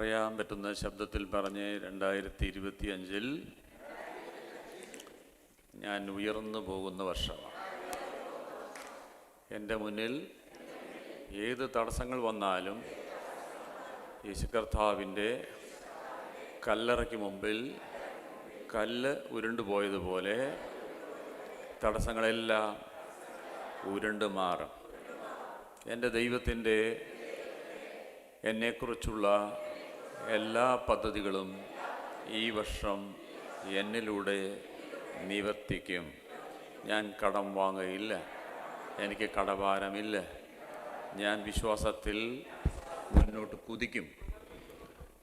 പറയാൻ പറ്റുന്ന ശബ്ദത്തിൽ പറഞ്ഞ് 2025 ഞാൻ ഉയർന്നു പോകുന്ന വർഷമാണ്. എൻ്റെ മുന്നിൽ ഏത് തടസ്സങ്ങൾ വന്നാലും യേശു കർത്താവിൻ്റെ കല്ലറയ്ക്ക് മുമ്പിൽ കല്ല് ഉരുണ്ടുപോയതുപോലെ തടസ്സങ്ങളെല്ലാം ഉരുണ്ടു മാറും. എൻ്റെ ദൈവത്തിൻ്റെ എന്നെക്കുറിച്ചുള്ള എല്ലാ പദ്ധതികളും ഈ വർഷം എന്നിലൂടെ നിവർത്തിക്കും. ഞാൻ കടം വാങ്ങയില്ല, എനിക്ക് കടഭാരമില്ല. ഞാൻ വിശ്വാസത്തിൽ മുന്നോട്ട് കുതിക്കും.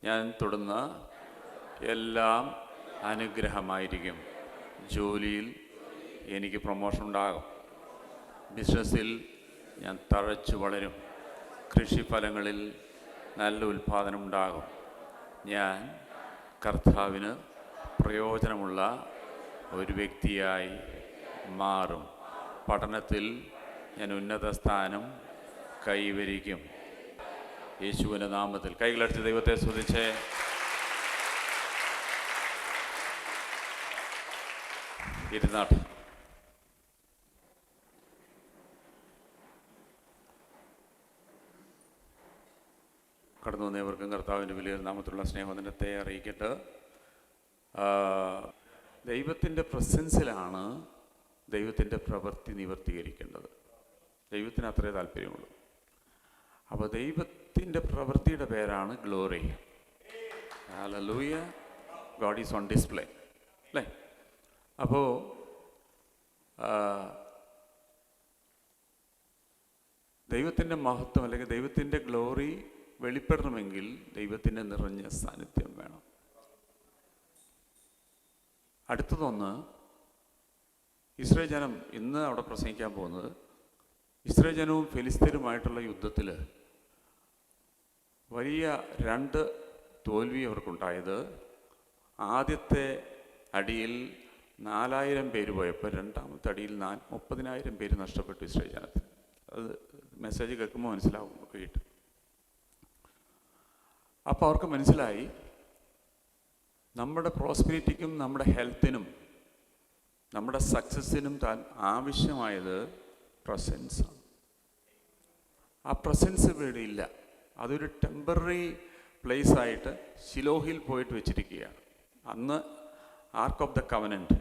ഞാൻ തൊടുന്ന എല്ലാം അനുഗ്രഹമായിരിക്കും. ജോലിയിൽ എനിക്ക് പ്രൊമോഷൻ ഉണ്ടാകും. ബിസിനസ്സിൽ ഞാൻ തഴച്ചു വളരും. കൃഷിഫലങ്ങളിൽ നല്ല ഉൽപ്പാദനം ഉണ്ടാകും. ഞാൻ കർത്താവിന് പ്രയോജനമുള്ള ഒരു വ്യക്തിയായി മാറും. പഠനത്തിൽ ഞാൻ ഉന്നത സ്ഥാനം കൈവരിക്കും. യേശുവിൻ്റെ നാമത്തിൽ കൈകളടിച്ച് ദൈവത്തെ സ്തുതിച്ച് ഇരുന്നാട്ട്. കടന്നു വന്നവർക്കും കർത്താവിൻ്റെ വലിയ നാമത്തിലുള്ള സ്നേഹവന്ദനത്തെ അറിയിക്കട്ടെ. ദൈവത്തിൻ്റെ പ്രസൻസിലാണ് ദൈവത്തിൻ്റെ പ്രവൃത്തി നിവർത്തീകരിക്കേണ്ടത്. ദൈവത്തിന് അത്രേ താല്പര്യമുള്ളൂ. അപ്പോൾ ദൈവത്തിൻ്റെ പ്രവൃത്തിയുടെ പേരാണ് glory. Hallelujah. God is on display അല്ലേ? അപ്പോൾ ദൈവത്തിൻ്റെ മഹത്വം അല്ലെങ്കിൽ ദൈവത്തിൻ്റെ ഗ്ലോറി വെളിപ്പെടണമെങ്കിൽ ദൈവത്തിൻ്റെ നിറഞ്ഞ സാന്നിധ്യം വേണം. അടുത്തതൊന്ന്, ഇസ്രായേൽ ജനം ഇന്ന് അവിടെ പ്രസംഗിക്കാൻ പോകുന്നത്, ഇസ്രായേൽ ജനവും ഫെലിസ്തീനുമായിട്ടുള്ള യുദ്ധത്തിൽ വലിയ 2 തോൽവി അവർക്കുണ്ടായത്. ആദ്യത്തെ അടിയിൽ 4000 പേര് പോയപ്പോൾ രണ്ടാമത്തെ അടിയിൽ 30,000 പേര് നഷ്ടപ്പെട്ടു ഇസ്രായേൽ ജനത്തിന്. അത് മെസ്സേജ് കേൾക്കുമ്പോൾ മനസ്സിലാവും കേട്ട്. അപ്പോൾ അവർക്ക് മനസ്സിലായി നമ്മുടെ പ്രോസ്പെരിറ്റിക്കും നമ്മുടെ ഹെൽത്തിനും നമ്മുടെ സക്സസ്സിനും ആവശ്യമായത് പ്രസൻസാണ്. ആ പ്രസൻസ് ഇവിടെ ഇല്ല. അതൊരു ടെമ്പററി പ്ലേസായിട്ട് ശിലോഹിൽ പോയിട്ട് വെച്ചിരിക്കുകയാണ്. അന്ന് ആർക്ക് ഓഫ് ദ കവനൻറ്റ്,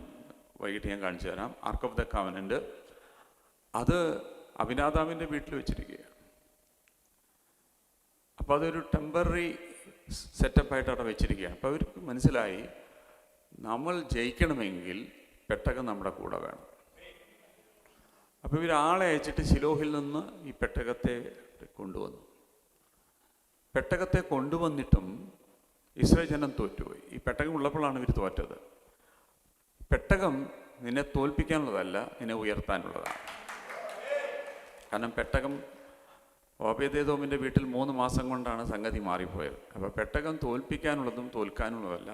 വൈകിട്ട് ഞാൻ കാണിച്ചു തരാം. ആർക്ക് ഓഫ് ദ കവനൻറ്റ് അത് അഭിനാദാവിൻ്റെ വീട്ടിൽ വെച്ചിരിക്കുകയാണ്. അപ്പോൾ അതൊരു ടെമ്പററി സെറ്റപ്പായിട്ട് അവിടെ വെച്ചിരിക്കുകയാണ്. അപ്പോൾ അവർക്ക് മനസ്സിലായി നമ്മൾ ജയിക്കണമെങ്കിൽ പെട്ടകം നമ്മുടെ കൂടെ വേണം. അപ്പോൾ ഇവരാളെ അയച്ചിട്ട് ശിലോഹിൽ നിന്ന് ഈ പെട്ടകത്തെ കൊണ്ടുവന്നു. പെട്ടകത്തെ കൊണ്ടുവന്നിട്ടും ഇസ്രായേൽ ജനം തോറ്റുപോയി. ഈ പെട്ടകം ഉള്ളപ്പോഴാണ് ഇവർ തോറ്റത്. പെട്ടകം നിന്നെ തോൽപ്പിക്കാനുള്ളതല്ല, നിന്നെ ഉയർത്താനുള്ളതാണ്. കാരണം പെട്ടകം ഓബേദേദോമിൻ്റെ വീട്ടിൽ 3 മാസം കൊണ്ടാണ് സംഗതി മാറിപ്പോയത്. അപ്പോൾ പെട്ടകം തോൽപ്പിക്കാനുള്ളതും തോൽക്കാനുള്ളതല്ല,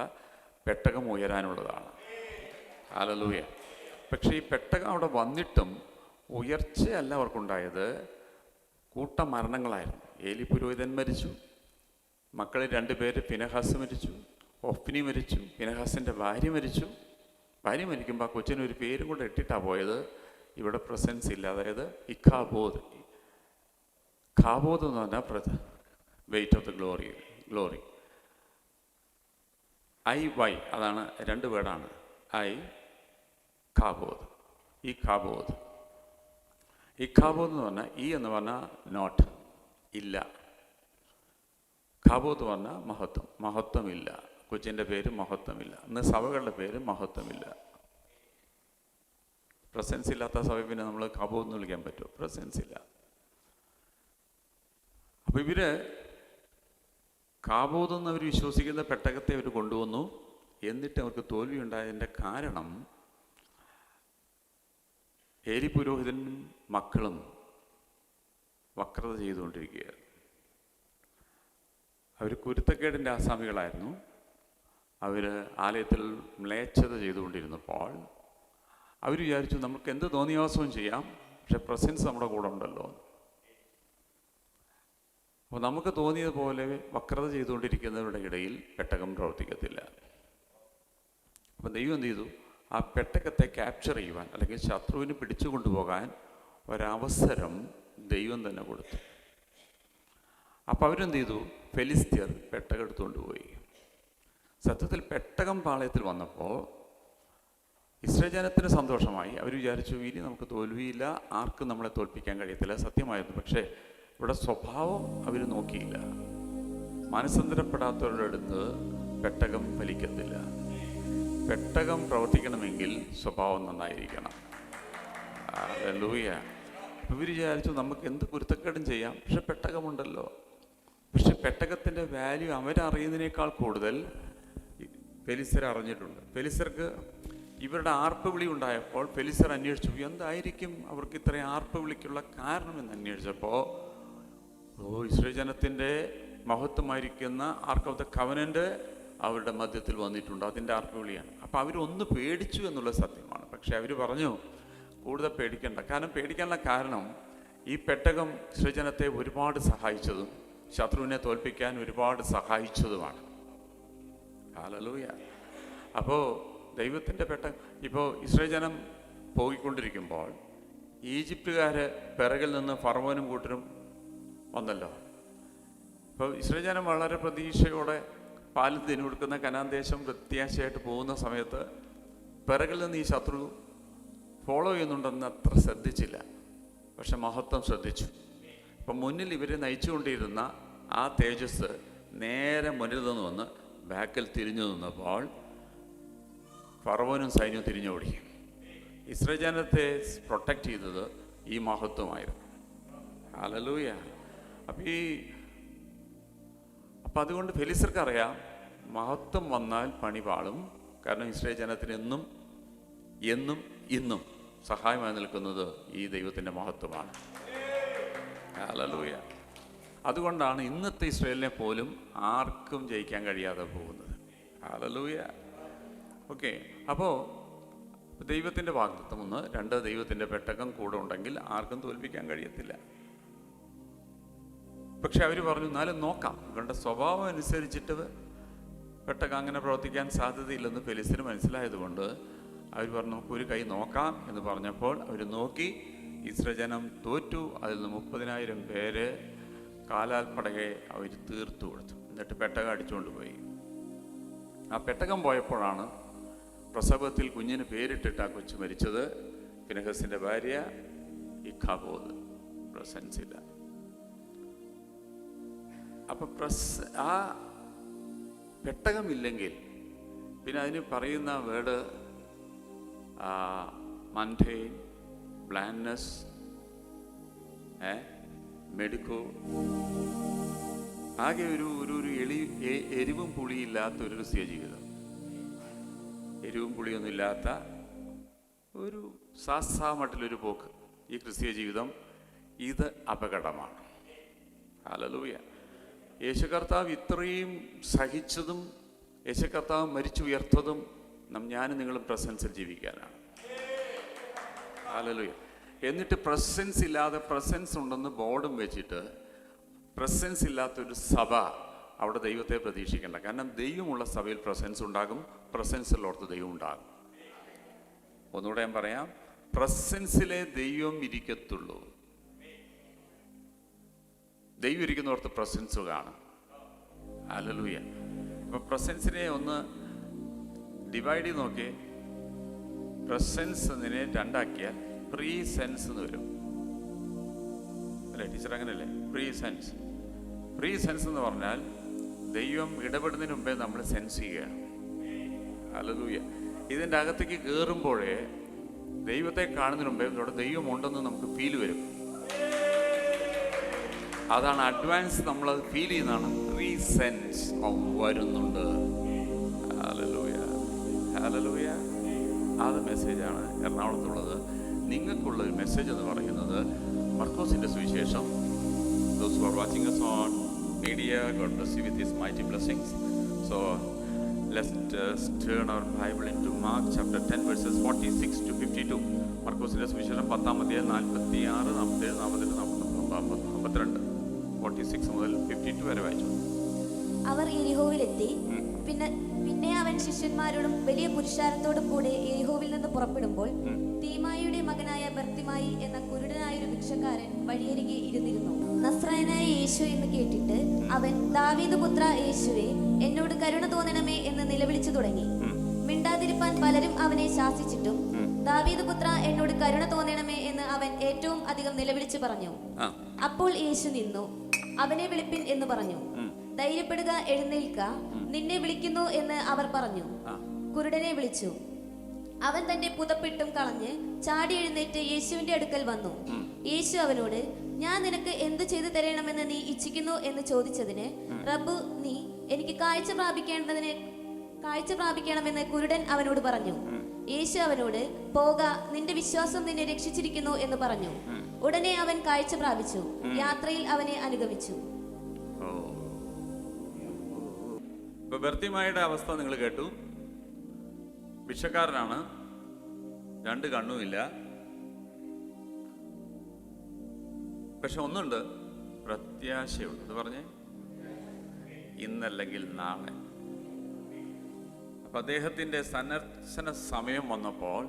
പെട്ടകം ഉയരാനുള്ളതാണ്. ഹല്ലേലൂയ. പക്ഷേ ഈ പെട്ടകം അവിടെ വന്നിട്ടും ഉയർച്ചയല്ല അവർക്കുണ്ടായത്, കൂട്ടമരണങ്ങളായിരുന്നു. ഏലി പുരോഹിതൻ മരിച്ചു, മക്കളിൽ 2 പേര്, ഫിനെഹാസ് മരിച്ചു, ഒഫ്നി മരിച്ചു, ഫിനെഹാസിൻ്റെ ഭാര്യ മരിച്ചു. ഭാര്യ മരിക്കുമ്പോൾ ആ കൊച്ചിനൊരു പേരും കൂടെ ഇട്ടിട്ടാണ് പോയത്. ഇവിടെ പ്രസൻസ് ഇല്ല. അതായത് ഇഖാബോദ്. ഖാബോദ് എന്ന് പറഞ്ഞാൽ weight of the glory. IY അതാണ് 2 വേർഡാണ്. ഖാബോദ്. ഈ ഖാബോദ് എന്ന് പറഞ്ഞാൽ എന്ന് പറഞ്ഞാൽ നോട്ട്, ഇല്ല. ഖാബോദ് പറഞ്ഞാൽ മഹത്വമില്ല. കൊച്ചിൻ്റെ പേര് മഹത്വമില്ല. ഇന്ന് സഭകളുടെ പേര് മഹത്വമില്ല. പ്രസൻസ് ഇല്ലാത്ത സഭ പിന്നെ നമ്മൾ ഖാബോദ് എന്ന് വിളിക്കാൻ പറ്റുമോ? പ്രസൻസ് ഇല്ല. അപ്പോൾ ഇവര് ഖാബോദ് എന്ന് അവർ വിശ്വസിക്കുന്ന പെട്ടകത്തെ അവർ കൊണ്ടുവന്നു. എന്നിട്ട് അവർക്ക് തോൽവി ഉണ്ടായതിൻ്റെ കാരണം ഏലി പുരോഹിതനും മക്കളും വക്രത ചെയ്തുകൊണ്ടിരിക്കുകയായിരുന്നു. അവർ കുരുത്തക്കേടിൻ്റെ ആസാമികളായിരുന്നു. അവർ ആലയത്തിൽ മ്ലേച്ഛത ചെയ്തുകൊണ്ടിരുന്നപ്പോൾ അവർ വിചാരിച്ചു നമുക്ക് എന്ത് തോന്നിയാസവും ചെയ്യാം, പക്ഷെ പ്രസൻസ് നമ്മുടെ കൂടെ ഉണ്ടല്ലോ. അപ്പോൾ നമുക്ക് തോന്നിയതുപോലെ വക്രത ചെയ്തുകൊണ്ടിരിക്കുന്നവരുടെ ഇടയിൽ പെട്ടകം പ്രവർത്തിക്കത്തില്ല. അപ്പം ദൈവം എന്ത് ചെയ്തു? ആ പെട്ടകത്തെ ക്യാപ്ചർ ചെയ്യുവാൻ അല്ലെങ്കിൽ ശത്രുവിന് പിടിച്ചു കൊണ്ടുപോകാൻ ഒരവസരം ദൈവം തന്നെ കൊടുത്തു. അപ്പം അവരെന്ത് ചെയ്തു? ഫെലിസ്ത്യർ പെട്ടകം എടുത്തുകൊണ്ട് പോയി. സത്യത്തിൽ പെട്ടകം പാളയത്തിൽ വന്നപ്പോൾ ഇസ്രായേൽ ജനത്തിന് സന്തോഷമായി. അവർ വിചാരിച്ചു ഇനി നമുക്ക് തോൽവിയില്ല, ആർക്കും നമ്മളെ തോൽപ്പിക്കാൻ കഴിയത്തില്ല. സത്യമായിരുന്നു. പക്ഷേ ഇവിടെ സ്വഭാവം അവർ നോക്കിയില്ല. മനസ്സന്തരപ്പെടാത്തവരുടെ അടുത്ത് പെട്ടകം ഫലിക്കത്തില്ല. പെട്ടകം പ്രവർത്തിക്കണമെങ്കിൽ സ്വഭാവം നന്നായിരിക്കണം. ഹല്ലേലൂയ. ഇവർ വിചാരിച്ചു നമുക്ക് എന്ത് കുരുത്തക്കേടും ചെയ്യാം, പക്ഷെ പെട്ടകമുണ്ടല്ലോ. പക്ഷെ പെട്ടകത്തിൻ്റെ വാല്യൂ അവരറിയുന്നതിനേക്കാൾ കൂടുതൽ ഫെലിസ്ത്യർ അറിഞ്ഞിട്ടുണ്ട്. ഫെലിസ്ത്യർക്ക് ഇവരുടെ ആർപ്പ് വിളി ഉണ്ടായപ്പോൾ ഫെലിസ്ത്യർ അന്വേഷിച്ചു എന്തായിരിക്കും അവർക്ക് ഇത്രയും ആർപ്പ് വിളിക്കുള്ള കാരണമെന്ന് അന്വേഷിച്ചപ്പോൾ ഇസ്രായേൽ ജനത്തിൻ്റെ മഹത്വമായിരിക്കുന്ന ആർക്ക് ഓഫ് ദ കവനൻ്റ് അവരുടെ മധ്യത്തിൽ വന്നിട്ടുണ്ട്. അതിൻ്റെ ആർപ്പ് വിളിയാണ്. അപ്പോൾ അവരൊന്ന് പേടിച്ചു എന്നുള്ളത് സത്യമാണ്. പക്ഷെ അവർ പറഞ്ഞു കൂടുതൽ പേടിക്കേണ്ട. കാരണം പേടിക്കാനുള്ള കാരണം ഈ പെട്ടകം ഇസ്രായേൽ ജനത്തെ ഒരുപാട് സഹായിച്ചതും ശത്രുവിനെ തോൽപ്പിക്കാൻ ഒരുപാട് സഹായിച്ചതുമാണ്. ഹല്ലേലൂയ. അപ്പോൾ ദൈവത്തിൻ്റെ പെട്ടകം ഇപ്പോൾ ഇസ്രായേൽ ജനം പോയിക്കൊണ്ടിരിക്കുമ്പോൾ ഈജിപ്തുകാർ പിറകിൽ നിന്ന് ഫറവോനും കൂട്ടരും വന്നല്ലോ. ഇപ്പോൾ ഇസ്രായേൽ ജനം വളരെ പ്രതീക്ഷയോടെ പാലിൽ തിന്നുകൊടുക്കുന്ന കനാൻ ദേശം പ്രത്യാശയായിട്ട് പോകുന്ന സമയത്ത് പിറകിൽ നിന്ന് ഈ ശത്രു ഫോളോ ചെയ്യുന്നുണ്ടെന്ന് അത്ര ശ്രദ്ധിച്ചില്ല. പക്ഷെ മഹത്വം ശ്രദ്ധിച്ചു. അപ്പം മുന്നിൽ ഇവരെ നയിച്ചുകൊണ്ടിരുന്ന ആ തേജസ് നേരെ മുന്നിൽ നിന്ന് വന്ന് ബാക്കിൽ തിരിഞ്ഞു നിന്നപ്പോൾ ഫറവോനും സൈന്യവും തിരിഞ്ഞോടി. ഇസ്രായേൽ ജനത്തെ പ്രൊട്ടക്റ്റ് ചെയ്തത് ഈ മഹത്വമായിരുന്നു. ഹല്ലേലൂയ. അപ്പം അതുകൊണ്ട് ഫെലിസ്ത്യർക്ക് അറിയാം മഹത്വം വന്നാൽ പണി പാളും. കാരണം ഇസ്രായേൽ ജനത്തിന് എന്നും ഇന്നും സഹായമായി നിൽക്കുന്നത് ഈ ദൈവത്തിൻ്റെ മഹത്വമാണ്. ഹല്ലേലൂയ. അതുകൊണ്ടാണ് ഇന്നത്തെ ഇസ്രായേലിനെ പോലും ആർക്കും ജയിക്കാൻ കഴിയാതെ പോകുന്നത്. ഹല്ലേലൂയ. ഓക്കെ. അപ്പോൾ ദൈവത്തിൻ്റെ വാഗ്ദത്തം ഒന്ന്. രണ്ട്, ദൈവത്തിൻ്റെ പെട്ടകം കൂടെ ഉണ്ടെങ്കിൽ ആർക്കും തോൽപ്പിക്കാൻ കഴിയത്തില്ല. പക്ഷെ അവർ പറഞ്ഞു എന്നാലും നോക്കാം. ഇവരുടെ സ്വഭാവം അനുസരിച്ചിട്ട് പെട്ടകം അങ്ങനെ പ്രവർത്തിക്കാൻ സാധ്യതയില്ലെന്ന് ഫെലിസ്ത്യന് മനസ്സിലായതുകൊണ്ട് അവർ പറഞ്ഞു നമുക്കൊരു കൈ നോക്കാം എന്ന് പറഞ്ഞപ്പോൾ അവർ നോക്കി. ഇസ്രായേൽ ജനം തോറ്റു. അതിൽ നിന്ന് 30,000 പേര് കാലാൽപ്പടയെ അവർ തീർത്തു കൊടുത്തു. എന്നിട്ട് പെട്ടകം അടിച്ചുകൊണ്ട് പോയി. ആ പെട്ടകം പോയപ്പോഴാണ് പ്രസവത്തിൽ കുഞ്ഞിന് പേരിട്ടിട്ട് ആ കൊച്ചു മരിച്ചത്. ഫിനെഹസിൻ്റെ ഭാര്യ ഇഖാബോദ് പ്രസൻസ് ഇല്ല. അപ്പം ആ പെട്ടകമില്ലെങ്കിൽ പിന്നെ അതിന് പറയുന്ന വേർഡ് മൻഡെയിൻ, ബ്ലാൻഡ്നെസ്, മെഡിക്കോ, ആകെ ഒരു എരിവും പുളിയില്ലാത്ത ഒരു ക്രിസ്തീയ ജീവിതം. എരിവും പുളിയൊന്നും ഇല്ലാത്ത ഒരു സാസാമട്ടിലൊരു പോക്ക് ഈ ക്രിസ്തീയ ജീവിതം. ഇത് അപകടമാണ്. ഹല്ലേലൂയ. യേശു കർത്താവ് ഇത്രയും സഹിച്ചതും യേശു കർത്താവ് മരിച്ചുയർത്തതും ഞാനും നിങ്ങളും പ്രസൻസിൽ ജീവിക്കാനാണ്. ഹല്ലേലൂയ. എന്നിട്ട് പ്രസൻസ് ഇല്ലാതെ പ്രസൻസ് ഉണ്ടെന്ന് ബോർഡും വെച്ചിട്ട് പ്രസൻസ് ഇല്ലാത്തൊരു സഭ അവിടെ ദൈവത്തെ പ്രതീക്ഷിക്കേണ്ട. കാരണം ദൈവമുള്ള സഭയിൽ പ്രസൻസ് ഉണ്ടാകും, പ്രസൻസ് ഉള്ളോടത്ത് ദൈവം ഉണ്ടാകും. ഒന്നുകൂടെ ഞാൻ പറയാം, പ്രസൻസിലെ ദൈവം ഇരിക്കത്തുള്ളൂ. ദൈവം ഇരിക്കുന്നോടത്ത് പ്രസൻസ് കാണും. ഹല്ലേലൂയ. അപ്പൊ പ്രസൻസിനെ ഒന്ന് ഡിവൈഡ് ചെയ്ത് നോക്കി. പ്രസൻസ് എന്നതിനെ രണ്ടാക്കിയാൽ പ്രീസെൻസ് എന്ന് വരും അല്ലേ ടീച്ചർ? അങ്ങനെയല്ലേ? പ്രീസെൻസ് എന്ന് പറഞ്ഞാൽ ദൈവം ഇടപെടുന്നതിന് മുമ്പേ നമ്മൾ സെൻസ് ചെയ്യുകയാണ്. ഹല്ലേലൂയ. ഇതിൻ്റെ അകത്തേക്ക് കയറുമ്പോഴേ ദൈവത്തെ കാണുന്നതിന് മുമ്പേ ഇവിടെ ദൈവം ഉണ്ടെന്ന് നമുക്ക് ഫീൽ വരും. അതാണ് അഡ്വാൻസ്, നമ്മളത് ഫീൽ ചെയ്യുന്നതാണ്. പ്രീസെൻസ് വരുന്നുണ്ട്. ഹല്ലേലൂയ. ഹല്ലേലൂയ. അത് മെസ്സേജാണ് എറണാകുളത്തുള്ളത്. നിങ്ങൾക്കുള്ള ഒരു മെസ്സേജ് എന്ന് പറയുന്നത് മർക്കോസിൻ്റെ സുവിശേഷം. Those who are watching us on media, God bless you with His mighty blessings. So let's turn our Bible into Mark chapter 10 verses 46 to 52. മർക്കോസിൻ്റെ സുവിശേഷം 10-ാം അധ്യായം 46, 47, 48, 49, 52. 46 മുതൽ 52 വരെ വായിച്ചു. അവർ യെരിഹോവിലെത്തി. പിന്നെ അവൻ ശിഷ്യന്മാരോടും വലിയ പുരുഷാരത്തോടും കൂടെ യെരിഹോവിൽ നിന്ന് പുറപ്പെടുമ്പോൾ തീമായിയുടെ മകനായ ബർത്തിമായി എന്ന കുരുടനായൊരു ഭിക്ഷക്കാരൻ വഴിയരികെ ഇരുന്നിരുന്നു. നസ്രായനായ യേശു എന്ന് കേട്ടിട്ട് അവൻ, ദാവീദ് പുത്ര യേശുവേ, എന്നോട് കരുണ തോന്നണമേ എന്ന് നിലവിളിച്ചു തുടങ്ങി. മിണ്ടാതിരിപ്പാൻ പലരും അവനെ ശാസിച്ചിട്ടും, ദാവീദ് പുത്ര, എന്നോട് കരുണ തോന്നണമേ എന്ന് അവൻ ഏറ്റവും അധികം നിലവിളിച്ചു പറഞ്ഞു. അപ്പോൾ യേശു നിന്നു, അവനെ വിളിപ്പിൻ എന്ന് പറഞ്ഞു. ധൈര്യപ്പെടുക, എഴുന്നേൽക്ക, നിന്നെ വിളിക്കുന്നു എന്ന് അവർ പറഞ്ഞു. കുരുടനെ വിളിച്ചു. അവൻ തന്റെ പുതപ്പിട്ടും കളഞ്ഞ് ചാടി എഴുന്നേറ്റ് യേശുവിന്റെ അടുക്കൽ വന്നു. യേശു അവനോട്, ഞാൻ നിനക്ക് എന്തു ചെയ്തു തരണമെന്ന് നീ ഇച്ഛിക്കുന്നു എന്ന് ചോദിച്ചതിന്, റബ്ബു, നീ എനിക്ക് കാഴ്ച പ്രാപിക്കണമെന്ന് കുരുടൻ അവനോട് പറഞ്ഞു. യേശു അവനോട്, പോക, നിന്റെ വിശ്വാസം നിന്നെ രക്ഷിച്ചിരിക്കുന്നു എന്ന് പറഞ്ഞു. ഉടനെ അവൻ കാഴ്ച പ്രാപിച്ചു. യാത്രയിൽ അവനെ അനുഗമിച്ചു. ബർത്തിമായിയുടെ അവസ്ഥ നിങ്ങൾ കേട്ടു. ഭിക്ഷക്കാരനാണ്, 2 കണ്ണുമില്ല. പക്ഷെ ഒന്നുണ്ട്, പ്രത്യാശയുണ്ട്. എന്ന് പറഞ്ഞേ, ഇന്നല്ലെങ്കിൽ നാളെ. അപ്പൊ അദ്ദേഹത്തിന്റെ സന്ദർശന സമയം വന്നപ്പോൾ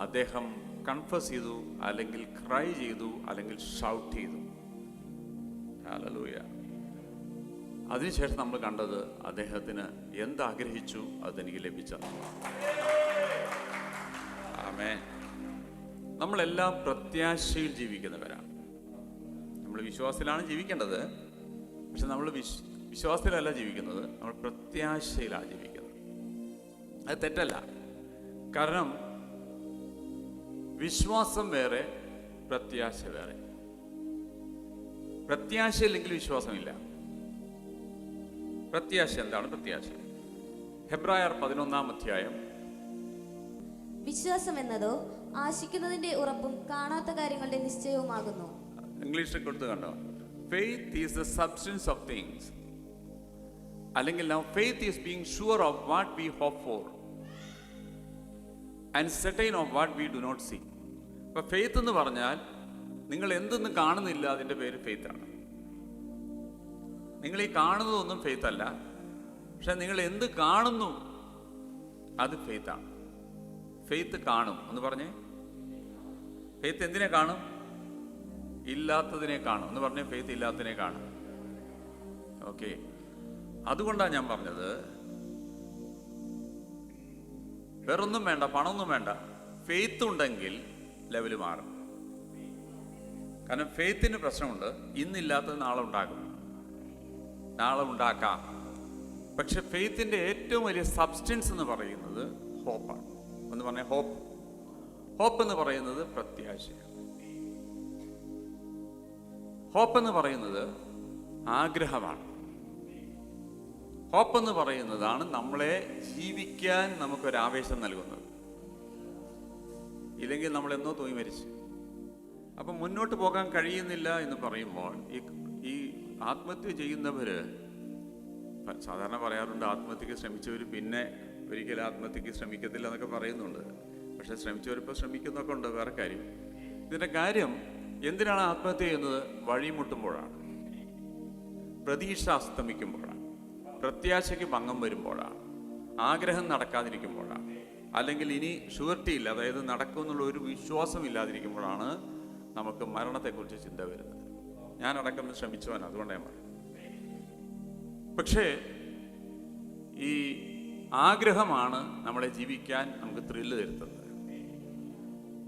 അദ്ദേഹം കൺഫസ് ചെയ്തു, അല്ലെങ്കിൽ ക്രൈ ചെയ്തു, അല്ലെങ്കിൽ ഷൗട്ട് ചെയ്തു. ഹല്ലേലൂയ. അതിനുശേഷം നമ്മൾ കണ്ടത് അദ്ദേഹത്തിന് എന്താഗ്രഹിച്ചു അതെനിക്ക് ലഭിച്ചത്. ആമേൻ. നമ്മളെല്ലാം പ്രത്യാശയിൽ ജീവിക്കുന്നവരാണ്. നമ്മൾ വിശ്വാസത്തിലാണ് ജീവിക്കേണ്ടത്. പക്ഷെ നമ്മൾ വിശ്വാസത്തിലല്ല ജീവിക്കുന്നത്, നമ്മൾ പ്രത്യാശയിലാണ് ജീവിക്കുന്നത്. അത് തെറ്റല്ല. കാരണം വിശ്വാസം വേറെ, പ്രത്യാശ വേറെ. പ്രത്യാശയില്ലെങ്കിൽ വിശ്വാസമില്ല. പ്രത്യാശ എന്താണ്? പ്രത്യാശ ഹെബ്രായർ 11-ാം അധ്യായം. വിശ്വാസം എന്നതോ ആശിക്കുന്നതിന്റെ ഉറപ്പും കാണാത്ത കാര്യങ്ങളുടെ നിശ്ചയവുമാകുന്നു. ഇംഗ്ലീഷിൽ കൊടുത്ത് കണ്ടോ? Faith is the substance of things. അല്ലെങ്കിൽ faith is being sure of what we hope for and certain of what we do not see. അപ്പൊ ഫെയ്ത്ത് എന്ന് പറഞ്ഞാൽ നിങ്ങൾ എന്തൊന്നും കാണുന്നില്ല, അതിന്റെ പേര് ഫെയ്ത്ത് ആണ്. നിങ്ങൾ ഈ കാണുന്നതൊന്നും ഫെയ്ത്ത് അല്ല, പക്ഷെ നിങ്ങൾ എന്ത് കാണുന്നു അത് ഫെയ്ത്ത് ആണ്. ഫെയ്ത്ത് കാണും എന്ന് പറഞ്ഞേ. ഫെയ്ത്ത് എന്തിനെ കാണും? ഇല്ലാത്തതിനെ കാണും എന്ന് പറഞ്ഞേ. ഫെയ്ത്ത് ഇല്ലാത്തതിനെ കാണും. ഓക്കെ, അതുകൊണ്ടാണ് ഞാൻ പറഞ്ഞത്, വേറൊന്നും വേണ്ട, പണമൊന്നും വേണ്ട, ഫെയ്ത്ത് ഉണ്ടെങ്കിൽ ലെവല് മാറും. കാരണം ഫെയ്ത്തിന് പ്രശ്നമുണ്ട്. ഇന്നില്ലാത്തത് നാളെ ഉണ്ടാകും, നാളെ ഉണ്ടാക്കാം. പക്ഷെ ഫെയ്ത്തിന്റെ ഏറ്റവും വലിയ സബ്സ്റ്റൻസ് എന്ന് പറയുന്നത് ഹോപ്പാണ്. എന്ന് പറഞ്ഞാൽ ഹോപ്പ് എന്ന് പറയുന്നത് പ്രത്യാശയാണ്. ഹോപ്പ് എന്ന് പറയുന്നത് ആഗ്രഹമാണ്. ഹോപ്പ് എന്ന് പറയുന്നതാണ് നമ്മളെ ജീവിക്കാൻ നമുക്കൊരാവേശം നൽകുന്നത്. ഇല്ലെങ്കിൽ നമ്മളെന്നോ തൂങ്ങി മരിച്ചു. അപ്പം മുന്നോട്ട് പോകാൻ കഴിയുന്നില്ല എന്ന് പറയുമ്പോൾ ഈ ആത്മഹത്യ ചെയ്യുന്നവര് സാധാരണ പറയാറുണ്ട്, ആത്മഹത്യക്ക് ശ്രമിച്ചവർ പിന്നെ ഒരിക്കലും ആത്മഹത്യക്ക് ശ്രമിക്കത്തില്ല എന്നൊക്കെ പറയുന്നുണ്ട്. പക്ഷെ ശ്രമിച്ചവരിപ്പോൾ ശ്രമിക്കുന്നൊക്കെ ഉണ്ട്, വേറെ കാര്യം. ഇതിന്റെ കാര്യം എന്തിനാണ് ആത്മഹത്യ ചെയ്യുന്നത്? വഴിമുട്ടുമ്പോഴാണ്, പ്രതീക്ഷ അസ്തമിക്കുമ്പോഴാണ്, പ്രത്യാശയ്ക്ക് ഭംഗം വരുമ്പോഴാണ്, ആഗ്രഹം നടക്കാതിരിക്കുമ്പോഴാണ്, അല്ലെങ്കിൽ ഇനി ഷുവർട്ടി ഇല്ല, അതായത് നടക്കും എന്നുള്ള ഒരു വിശ്വാസം ഇല്ലാതിരിക്കുമ്പോഴാണ് നമുക്ക് മരണത്തെക്കുറിച്ച് ചിന്ത വരുന്നത്. ഞാൻ അടക്കം ശ്രമിച്ചവൻ, അതുകൊണ്ട് ഞാൻ പറയും. പക്ഷേ ഈ ആഗ്രഹമാണ് നമ്മളെ ജീവിക്കാൻ നമുക്ക് ത്രില്ല് തരുന്നത്.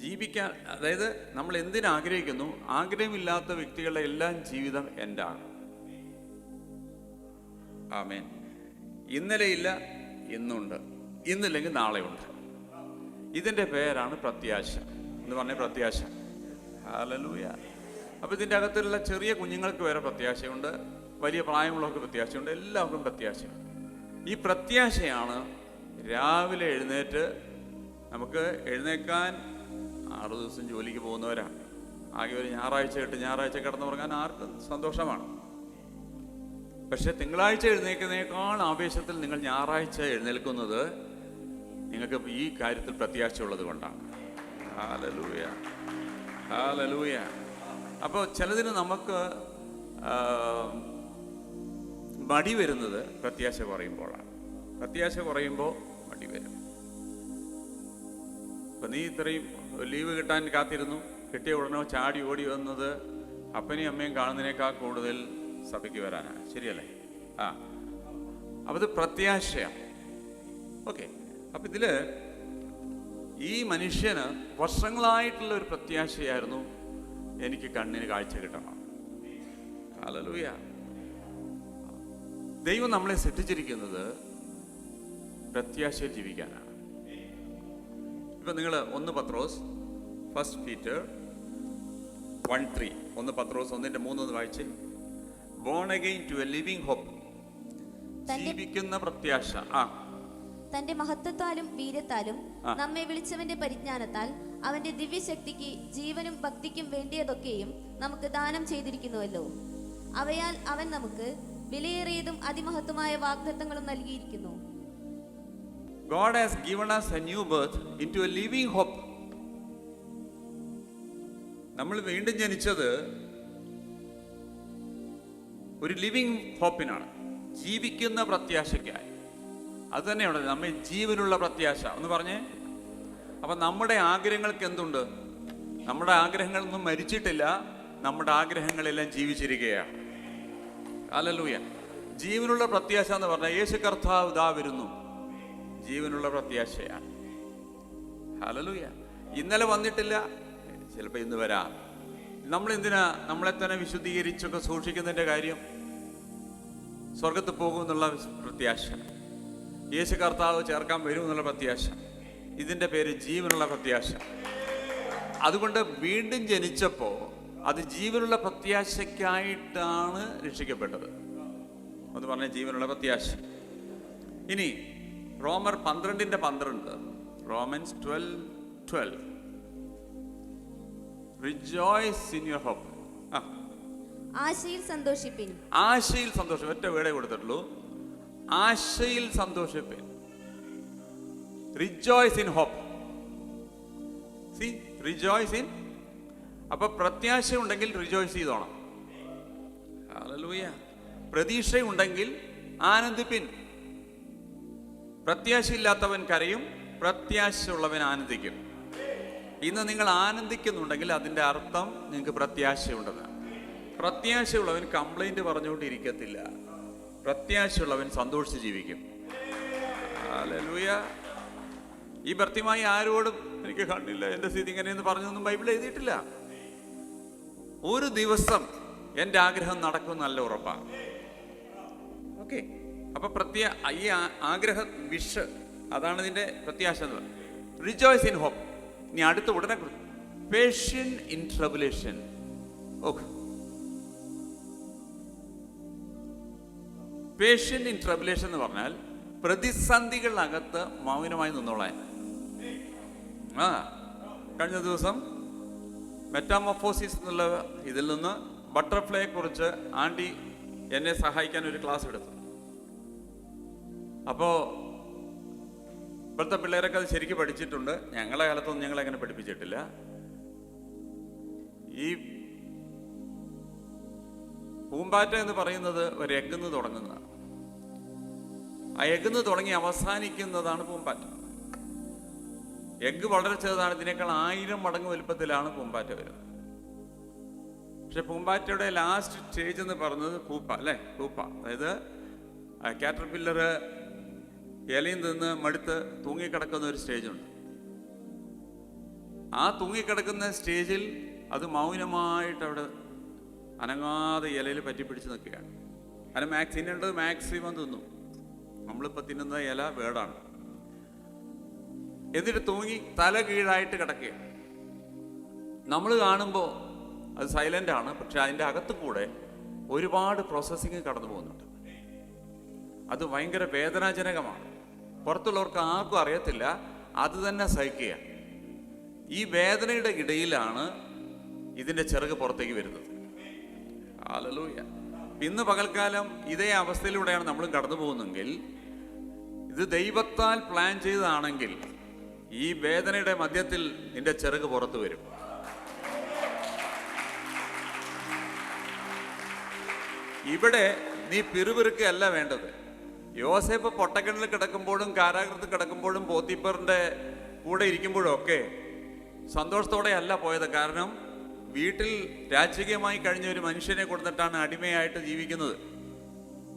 ജീവിക്കാൻ, അതായത് നമ്മൾ എന്തിനാഗ്രഹിക്കുന്നു, ആഗ്രഹമില്ലാത്ത വ്യക്തികളുടെ എല്ലാം ജീവിതം എൻ്റെ ആണ്. ആമേൻ. ഇന്നലെ ഇല്ല, ഇന്നുണ്ട്, ഇന്നില്ലെങ്കിൽ നാളെ ഉണ്ട്. ഇതിൻ്റെ പേരാണ് പ്രത്യാശ എന്ന് പറഞ്ഞ പ്രത്യാശ. ഹല്ലേലൂയ. അപ്പോൾ ഇതിൻ്റെ അകത്തുള്ള ചെറിയ കുഞ്ഞുങ്ങൾക്ക് വരെ പ്രത്യാശയുണ്ട്, വലിയ പ്രായമുള്ളവർക്ക് പ്രത്യാശയുണ്ട്, എല്ലാവർക്കും പ്രത്യാശയുണ്ട്. ഈ പ്രത്യാശയാണ് രാവിലെ എഴുന്നേറ്റ് നമുക്ക് എഴുന്നേക്കാൻ 6 ദിവസം ജോലിക്ക് പോകുന്നവരാണ്. ആകെ ഒരു ഞായറാഴ്ച കിടന്നുറങ്ങാൻ ആർക്കും സന്തോഷമാണ്. പക്ഷെ തിങ്കളാഴ്ച എഴുന്നേൽക്കുന്നതിനേക്കാൾ ആവേശത്തിൽ നിങ്ങൾ ഞായറാഴ്ച എഴുന്നേൽക്കുന്നത് നിങ്ങൾക്ക് ഈ കാര്യത്തിൽ പ്രത്യാശയുള്ളത് കൊണ്ടാണ്. Hallelujah, hallelujah. അപ്പോൾ ചിലതിന് നമുക്ക് മടി വരുന്നത് പ്രത്യാശ കുറയുമ്പോഴാണ്. പ്രത്യാശ കുറയുമ്പോൾ മടി വരും. അപ്പം നീ ഇത്രയും ലീവ് കിട്ടാൻ കാത്തിരുന്നു, കിട്ടിയ ഉടനെ ചാടി ഓടി വന്നത് അപ്പനെയും അമ്മയും കാണുന്നതിനേക്കാൾ കൂടുതൽ സഭയ്ക്ക് വരാനാണ്. ശരിയല്ലേ? അപ്പം ഇത് പ്രത്യാശയാണ്. ഓക്കെ. അപ്പം ഇതിൽ ഈ മനുഷ്യന് വർഷങ്ങളായിട്ടുള്ള ഒരു പ്രത്യാശയായിരുന്നു, എനിക്ക് കണ്ണിന് കാഴ്ച കിട്ടണം. ഹല്ലേലൂയ. ദൈവം നമ്മളെ സൃഷ്ടിച്ചിരിക്കുന്നത് പ്രത്യാശയിൽ ജീവിക്കാനാണ്. ഇപ്പം നിങ്ങൾ 1 പത്രോസ് 1 Peter 1:3 1 പത്രോസ് 1:3 ഒന്ന് വായിച്ചേ. Born again to a living hope. ജീവിക്കുന്ന പ്രത്യാശ. തന്റെ മഹത്വത്താലും വീര്യത്താലും നമ്മെ വിളിച്ചവന്റെ പരിജ്ഞാനത്താൽ അവന്റെ ദിവ്യശക്തിക്ക് ജീവനും ഭക്തിക്കും വേണ്ടിയതൊക്കെയും നമുക്ക് ദാനം ചെയ്തിരിക്കുന്നുവല്ലോ. അവയാൽ അവൻ നമുക്ക് വിലയേറിയതും അതിമഹത്വമായ വാഗ്ദത്തങ്ങളും നൽകിയിരിക്കുന്നു. God has given us a new birth into a living hope. നമ്മൾ വീണ്ടും ജനിച്ചത് ഒരു ലിവിങ് ഹോപ്പിനാണ്, ജീവിക്കുന്ന പ്രത്യാശയ്ക്കായി. അത് തന്നെയാണ് നമ്മെ ജീവനുള്ള പ്രത്യാശ എന്ന് പറഞ്ഞേ. അപ്പം നമ്മുടെ ആഗ്രഹങ്ങൾക്ക് എന്തുണ്ട്? നമ്മുടെ ആഗ്രഹങ്ങളൊന്നും മരിച്ചിട്ടില്ല, നമ്മുടെ ആഗ്രഹങ്ങളെല്ലാം ജീവിച്ചിരിക്കുകയാണ്. ഹല്ലേലൂയ. ജീവനുള്ള പ്രത്യാശ എന്ന് പറഞ്ഞാൽ യേശു കർത്താവ് ഇതാ വരുന്നു, ജീവനുള്ള പ്രത്യാശയാണ്. ഹല്ലേലൂയ. ഇന്നലെ വന്നിട്ടില്ല, ചിലപ്പോൾ ഇന്ന് വരാം. നമ്മളെന്തിനാ നമ്മളെ തന്നെ വിശുദ്ധീകരിച്ചൊക്കെ സൂക്ഷിക്കുന്നതിൻ്റെ കാര്യം? സ്വർഗത്ത് പോകുമെന്നുള്ള പ്രത്യാശ, യേശു കർത്താവ് ചേർക്കാൻ വരും എന്നുള്ള പ്രത്യാശ. ഇതിൻ്റെ പേര് ജീവനുള്ള പ്രത്യാശ. അതുകൊണ്ട് വീണ്ടും ജനിച്ചപ്പോൾ അത് ജീവനുള്ള പ്രത്യാശയ്ക്കായിട്ടാണ് രക്ഷിക്കപ്പെട്ടത്. ഒന്ന് പറഞ്ഞ ജീവനുള്ള പ്രത്യാശ. ഇനി റോമർ 12:12, Romans 12:12. Rejoice in your hope. ആശയിൽ സന്തോഷിപ്പിൻ. ആശയിൽ സന്തോഷം. ഒറ്റ വേടേ കൊടുത്തിട്ടുള്ളൂ. ആശയിൽ സന്തോഷിപ്പിൻ. Rejoice in hope. See, rejoice in. അപ്പൊ പ്രത്യാശ ഉണ്ടെങ്കിൽ റിജോയ്സ് ചെയ്തോണം. ഹല്ലേലൂയ. പ്രതീക്ഷയുണ്ടെങ്കിൽ ആനന്ദിപ്പിൻ. പ്രത്യാശയില്ലാത്തവൻ കരയും, പ്രത്യാശയുള്ളവൻ ആനന്ദിക്കും. ഇന്ന് നിങ്ങൾ ആനന്ദിക്കുന്നുണ്ടെങ്കിൽ അതിൻ്റെ അർത്ഥം നിങ്ങൾക്ക് പ്രത്യാശയുണ്ടെന്ന്. പ്രത്യാശയുള്ളവൻ കംപ്ലൈന്റ് പറഞ്ഞുകൊണ്ടിരിക്കത്തില്ല, പ്രത്യാശയുള്ളവൻ സന്തോഷിച്ച് ജീവിക്കും. ഹല്ലേലൂയ. ഈ ഭർത്തിമായി ആരോടും എനിക്ക് കണ്ടില്ല, എൻ്റെ സ്ഥിതി ഇങ്ങനെയെന്ന് പറഞ്ഞൊന്നും ബൈബിൾ എഴുതിയിട്ടില്ല. ഒരു ദിവസം എൻ്റെ ആഗ്രഹം നടക്കും, നല്ല ഉറപ്പാണ്. ഓക്കെ. അപ്പൊ ഈ ആഗ്രഹ വിഷ്, അതാണ് ഇതിന്റെ പ്രത്യാശ. Rejoice in hope. ഇനി അടുത്ത ഉടനെ patient in tribulation. Okay. Patient in tribulation എന്ന് പറഞ്ഞാൽ പ്രതിസന്ധികളിനകത്ത് മൗനമായി നിന്നോളാൻ. കഴിഞ്ഞ ദിവസം മെറ്റാമോർഫോസിസ് എന്നുള്ള ഇതിൽ നിന്ന് ബട്ടർഫ്ലൈയെ കുറിച്ച് ആൻറ്റി എന്നെ സഹായിക്കാൻ ഒരു ക്ലാസ് എടുത്തു. അപ്പോൾ ഇപ്പോഴത്തെ പിള്ളേരൊക്കെ അത് ശരിക്കും പഠിച്ചിട്ടുണ്ട്. ഞങ്ങളെ കാലത്തൊന്നും ഞങ്ങളങ്ങനെ പഠിപ്പിച്ചിട്ടില്ല. ഈ പൂമ്പാറ്റ എന്ന് പറയുന്നത് ഒരു എഗ്ഗിന്ന് തുടങ്ങുന്നതാണ്. ആ എഗ്ഗിന്ന് തുടങ്ങി അവസാനിക്കുന്നതാണ് പൂമ്പാറ്റ. എഗ്ഗ് വളരെ ചെറുതാണ്, ഇതിനേക്കാൾ 1000 മടങ്ങ് വലുപ്പത്തിലാണ് പൂമ്പാറ്റ വരുന്നത്. പക്ഷെ പൂമ്പാറ്റയുടെ ലാസ്റ്റ് സ്റ്റേജ് എന്ന് പറയുന്നത് പൂപ്പ, അല്ലേ? പൂപ്പ. അതായത് കാറ്റർപില്ലർ ഇലയിൽ നിന്ന് മടുത്ത് തൂങ്ങിക്കിടക്കുന്ന ഒരു സ്റ്റേജുണ്ട്. ആ തൂങ്ങിക്കിടക്കുന്ന സ്റ്റേജിൽ അത് മൗനമായിട്ട് അവിടെ അനങ്ങാതെ ഇലയിൽ പറ്റിപ്പിടിച്ച് നിൽക്കുകയാണ്. അതിന് തിന്നേണ്ടത് മാക്സിമം തിന്നു. നമ്മളിപ്പോൾ തിന്നുന്ന ഇല വേടാണ്. എന്നിട്ട് തൂങ്ങി തല കീഴായിട്ട് കിടക്കുകയാണ്. നമ്മൾ കാണുമ്പോൾ അത് സൈലൻ്റ് ആണ്, പക്ഷെ അതിൻ്റെ അകത്ത് കൂടെ ഒരുപാട് പ്രോസസ്സിങ് കടന്നു പോകുന്നുണ്ട്. അത് ഭയങ്കര വേദനാജനകമാണ്. പുറത്തുള്ളവർക്ക് ആർക്കും അറിയത്തില്ല, അത് തന്നെ സഹിക്കുക. ഈ വേദനയുടെ ഇടയിലാണ് ഇതിൻ്റെ ചിറക് പുറത്തേക്ക് വരുന്നത്. ഹല്ലേലൂയ. ഇന്ന് പകൽക്കാലം ഇതേ അവസ്ഥയിലൂടെയാണ് നമ്മളും കടന്നു പോകുന്നതെങ്കിൽ, ഇത് ദൈവത്താൽ പ്ലാൻ ചെയ്തതാണെങ്കിൽ ഈ വേദനയുടെ മധ്യത്തിൽ നിന്റെ ചിറക് പുറത്തു വരും. ഇവിടെ നീ പിറുപിറുക്കല്ല വേണ്ടത്. യോസേപ്പ് പൊട്ടക്കിണറിൽ കിടക്കുമ്പോഴും കാരാഗ്രഹത്തിൽ കിടക്കുമ്പോഴും പോത്തിപ്പറിന്റെ കൂടെ ഇരിക്കുമ്പോഴും ഒക്കെ സന്തോഷത്തോടെ അല്ല പോയത്. കാരണം വീട്ടിൽ രാജകീയമായി കഴിഞ്ഞ ഒരു മനുഷ്യനെ കൊടുത്തിട്ടാണ് അടിമയായിട്ട് ജീവിക്കുന്നത്.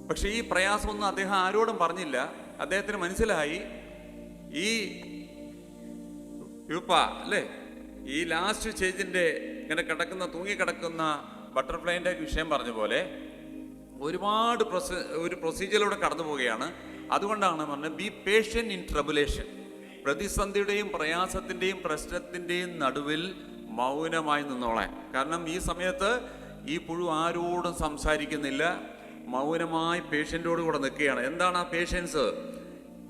പക്ഷെ ഈ പ്രയാസമൊന്നും അദ്ദേഹം ആരോടും പറഞ്ഞില്ല. അദ്ദേഹത്തിന് മനസ്സിലായി ഈ അല്ലേ, ഈ ലാസ്റ്റ് സ്റ്റേജിന്റെ ഇങ്ങനെ തൂങ്ങിക്കിടക്കുന്ന ബട്ടർഫ്ലൈൻ്റെ വിഷയം പറഞ്ഞ പോലെ ഒരുപാട് ഒരു പ്രൊസീജിയറിലൂടെ കടന്നു പോവുകയാണ്. അതുകൊണ്ടാണ് പറഞ്ഞത് ബി പേഷ്യന്റ് ഇൻ ട്രബുലേഷൻ. പ്രതിസന്ധിയുടെയും പ്രയാസത്തിൻ്റെയും പ്രശ്നത്തിൻ്റെയും നടുവിൽ മൗനമായി നിന്നോളാൻ. കാരണം ഈ സമയത്ത് ഈ പുഴു ആരോടും സംസാരിക്കുന്നില്ല, മൗനമായി പേഷ്യൻ്റോട് കൂടെ നിൽക്കുകയാണ്. എന്താണ് ആ പേഷ്യൻസ്?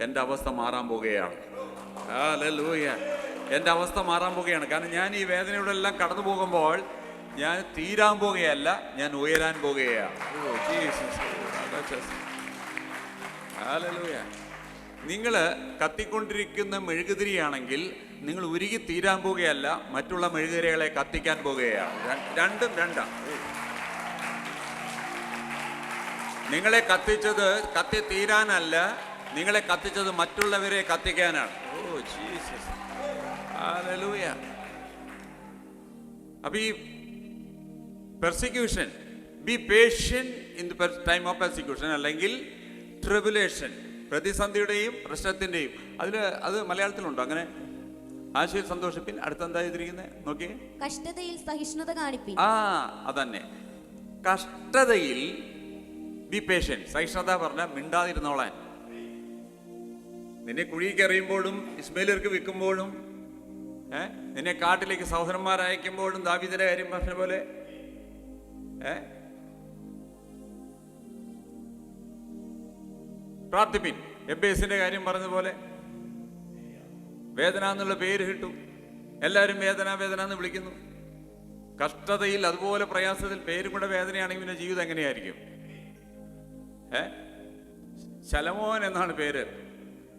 എൻ്റെ അവസ്ഥ മാറാൻ പോവുകയാണ്. ഹല്ലേലൂയ. എൻ്റെ അവസ്ഥ മാറാൻ പോവുകയാണ്. കാരണം ഞാൻ ഈ വേദനയുടെ എല്ലാം കടന്നു പോകുമ്പോൾ ഞാൻ തീരാൻ പോകുകയല്ല, ഞാൻ ഉയരാൻ പോകുകയാണ്. ഹല്ലേലൂയ. നിങ്ങൾ കത്തിക്കൊണ്ടിരിക്കുന്ന മെഴുകുതിരിയാണെങ്കിൽ നിങ്ങൾ ഉരുകി തീരാൻ പോകുകയല്ല, മറ്റുള്ള മെഴുകുതിരികളെ കത്തിക്കാൻ പോകുകയാണ്. രണ്ടും രണ്ടാണ്. നിങ്ങളെ കത്തിച്ചത് കത്തി തീരാനല്ല, നിങ്ങളെ കത്തിച്ചത് മറ്റുള്ളവരെ കത്തിക്കാനാണ്. Oh Jesus, hallelujah. അപ്പൊ ഈ persecution, B patient in the time of persecution അല്ലെങ്കിൽ ട്രിബുലേഷൻ, പ്രതിസന്ധിയുടെയും പ്രശ്നത്തിന്റെയും. അത് മലയാളത്തിലുണ്ടോ അങ്ങനെ? ആശയിൽ സന്തോഷിപ്പിൻ. അടുത്തെന്താ എഴുതിയിരിക്കുന്നത് നോക്കിയേ. കഷ്ടതയിൽ സഹിഷ്ണുത കാണിപ്പിൻ. അതന്നെ, കഷ്ടതയിൽ ബി പേഷ്യന്റ്. സഹിഷ്ണുത പറഞ്ഞ മിണ്ടാതിരുന്നോളാൻ. നിന്നെ കുഴിക്ക് എറിയുമ്പോഴും ഇസ്മായിലർക്ക് വിൽക്കുമ്പോഴും നിന്നെ കാട്ടിലേക്ക് സഹോദരന്മാരയക്കുമ്പോഴും ദാവീദിന്റെ കാര്യം പറഞ്ഞ പോലെ പ്രാർത്ഥിപ്പിൻ. എബേസിന്റെ കാര്യം പറഞ്ഞതുപോലെ വേദന എന്നുള്ള പേര് കിട്ടും. എല്ലാവരും വേദന വേദന എന്ന് വിളിക്കുന്നു. കഷ്ടതയിൽ അതുപോലെ പ്രയാസത്തിൽ പേരും കൂടെ വേദനയാണെങ്കിൽ പിന്നെ ജീവിതം എങ്ങനെയായിരിക്കും? ശലോമോൻ എന്നാണ് പേര്.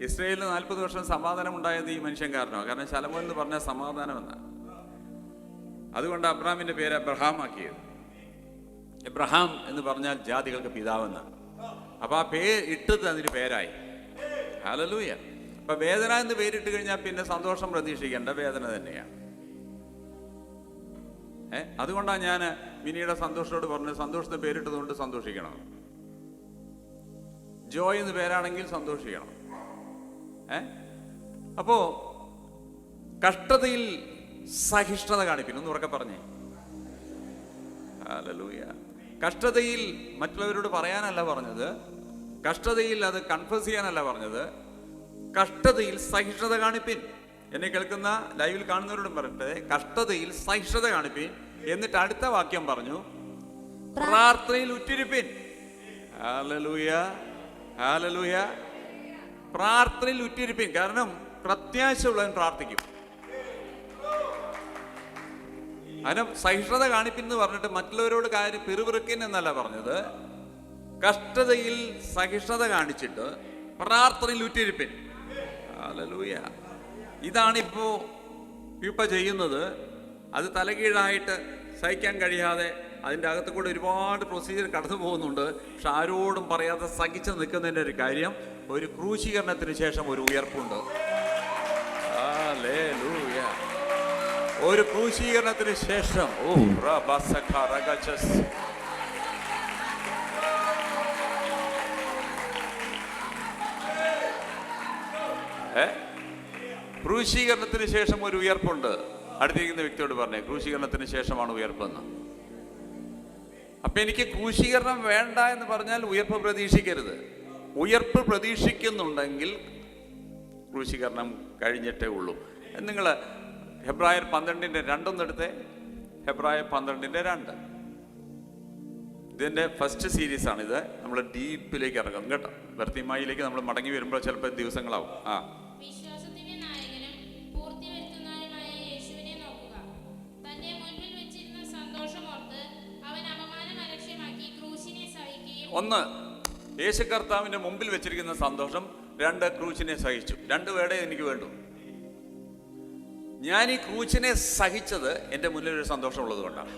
ഇസ്രായേലിന് 40 വർഷം സമാധാനം ഉണ്ടായത് ഈ മനുഷ്യൻ കാരണമാണ്. കാരണം ശലോമോൻ എന്ന് പറഞ്ഞാൽ സമാധാനം എന്നാണ്. അതുകൊണ്ട് അബ്രഹാമിന്റെ പേര് എബ്രഹാം ആക്കിയത്. എബ്രഹാം എന്ന് പറഞ്ഞാൽ ജാതികൾക്ക് പിതാവെന്നാണ്. അപ്പൊ ആ പേര് ഇട്ടത് അതിന് പേരായി. ഹല്ലേലൂയ. അപ്പൊ വേദന എന്ന് പേരിട്ട് കഴിഞ്ഞാൽ പിന്നെ സന്തോഷം പ്രതീക്ഷിക്കേണ്ട, വേദന തന്നെയാണ്. അതുകൊണ്ടാണ് ഞാൻ മിനിയുടെ സന്തോഷത്തോട് പറഞ്ഞത്, സന്തോഷത്തിന് പേരിട്ടതുകൊണ്ട് സന്തോഷിക്കണം. ജോയ് എന്ന് പേരാണെങ്കിൽ സന്തോഷിക്കണം. അപ്പോ കഷ്ടതയിൽ സഹിഷ്ണുത കാണിപ്പിക്കുന്നു എന്ന് ഉറക്കെ പറഞ്ഞേ. ഹല്ലേലൂയ. കഷ്ടതയിൽ മറ്റുള്ളവരോട് പറയാനല്ല പറഞ്ഞത്, കഷ്ടതയിൽ അത് കൺഫസ് ചെയ്യാനല്ല പറഞ്ഞത്, കഷ്ടതയിൽ സഹിഷ്ണുത കാണിപ്പിൻ. എന്നെ കേൾക്കുന്ന ലൈവിൽ കാണുന്നവരോടും പറയട്ടെ, കഷ്ടതയിൽ സഹിഷ്ണുത കാണിപ്പിൻ. എന്നിട്ട് അടുത്ത വാക്യം പറഞ്ഞു, പ്രാർത്ഥനയിൽ ഉറ്റിരിപ്പിൻ. Hallelujah, hallelujah. പ്രാർത്ഥനയിൽ ഉറ്റിരിപ്പിൻ. കാരണം പ്രത്യാശയുള്ളവൻ പ്രാർത്ഥിക്കും. അതിന് സഹിഷ്ണുത കാണിപ്പിൻ എന്ന് പറഞ്ഞിട്ട് മറ്റുള്ളവരോട് കാര്യം പിറുപിറുക്കിൻ എന്നല്ല പറഞ്ഞത്. കഷ്ടതയിൽ സഹിഷ്ണുത കാണിച്ചിട്ട് പ്രാർത്ഥനയിൽ ഉറ്റിരിപ്പിൻ. ഹല്ലേലൂയ. ഇതാണിപ്പോ ചെയ്യുന്നത്. അത് തലകീഴായിട്ട് സഹിക്കാൻ കഴിയാതെ അതിൻ്റെ അകത്ത് കൂടെ ഒരുപാട് പ്രൊസീജിയർ കടന്നു പോകുന്നുണ്ട്. പക്ഷെ ആരോടും പറയാതെ സഹിച്ച് നിൽക്കുന്നതിൻ്റെ ഒരു കാര്യം, ഒരു ക്രൂശീകരണത്തിന് ശേഷം ഒരു ഉയർപ്പുണ്ട്. ഹല്ലേലൂയ. ഒരു ക്രൂശീകരണത്തിന് ശേഷം ക്രൂശീകരണത്തിന് ശേഷം ഒരു ഉയർപ്പുണ്ട്. അടുത്തിരിക്കുന്ന വ്യക്തിയോട് പറഞ്ഞേ, ക്രൂശീകരണത്തിന് ശേഷമാണ് ഉയർപ്പെന്ന്. അപ്പൊ എനിക്ക് ക്രൂശീകരണം വേണ്ട എന്ന് പറഞ്ഞാൽ ഉയർപ്പ് പ്രതീക്ഷിക്കരുത്. ഉയർപ്പ് പ്രതീക്ഷിക്കുന്നുണ്ടെങ്കിൽ ക്രൂശീകരണം കഴിഞ്ഞിട്ടേ ഉള്ളൂ. നിങ്ങൾ ഹെബ്രായർ 12:2 എടുത്തേ. ഹെബ്രായർ 12:2 ഇതിന്റെ ഫസ്റ്റ് സീരീസ് ആണിത്. നമ്മൾ ഡീപ്പിലേക്ക് ഇറങ്ങും കേട്ടോ. ബർത്തിമായിലേക്ക് നമ്മൾ മടങ്ങി വരുമ്പോൾ ചിലപ്പോൾ ദിവസങ്ങളാവും. വിശ്വാസത്തിന്റെ നായകനും പൂർത്തിവരുത്തുന്നവനുമായ യേശുവിനെ നോക്കുക. തന്റെ മുൻപിൽ വെച്ചിരുന്ന സന്തോഷമോർത്ത് അവൻ അപമാനം അലക്ഷ്യമാക്കി ക്രൂശിനെ സഹിക്കുകയും. 1 യേശു കർത്താവിന്റെ മുമ്പിൽ വെച്ചിരിക്കുന്ന സന്തോഷം, 2 ക്രൂശിനെ സഹിച്ചു. 2 വേടേ എനിക്ക് വേണ്ടു. ഞാൻ ഈ ക്രൂശിനെ സഹിച്ചത് എൻ്റെ മുന്നിൽ ഒരു സന്തോഷമുള്ളത് കൊണ്ടാണ്.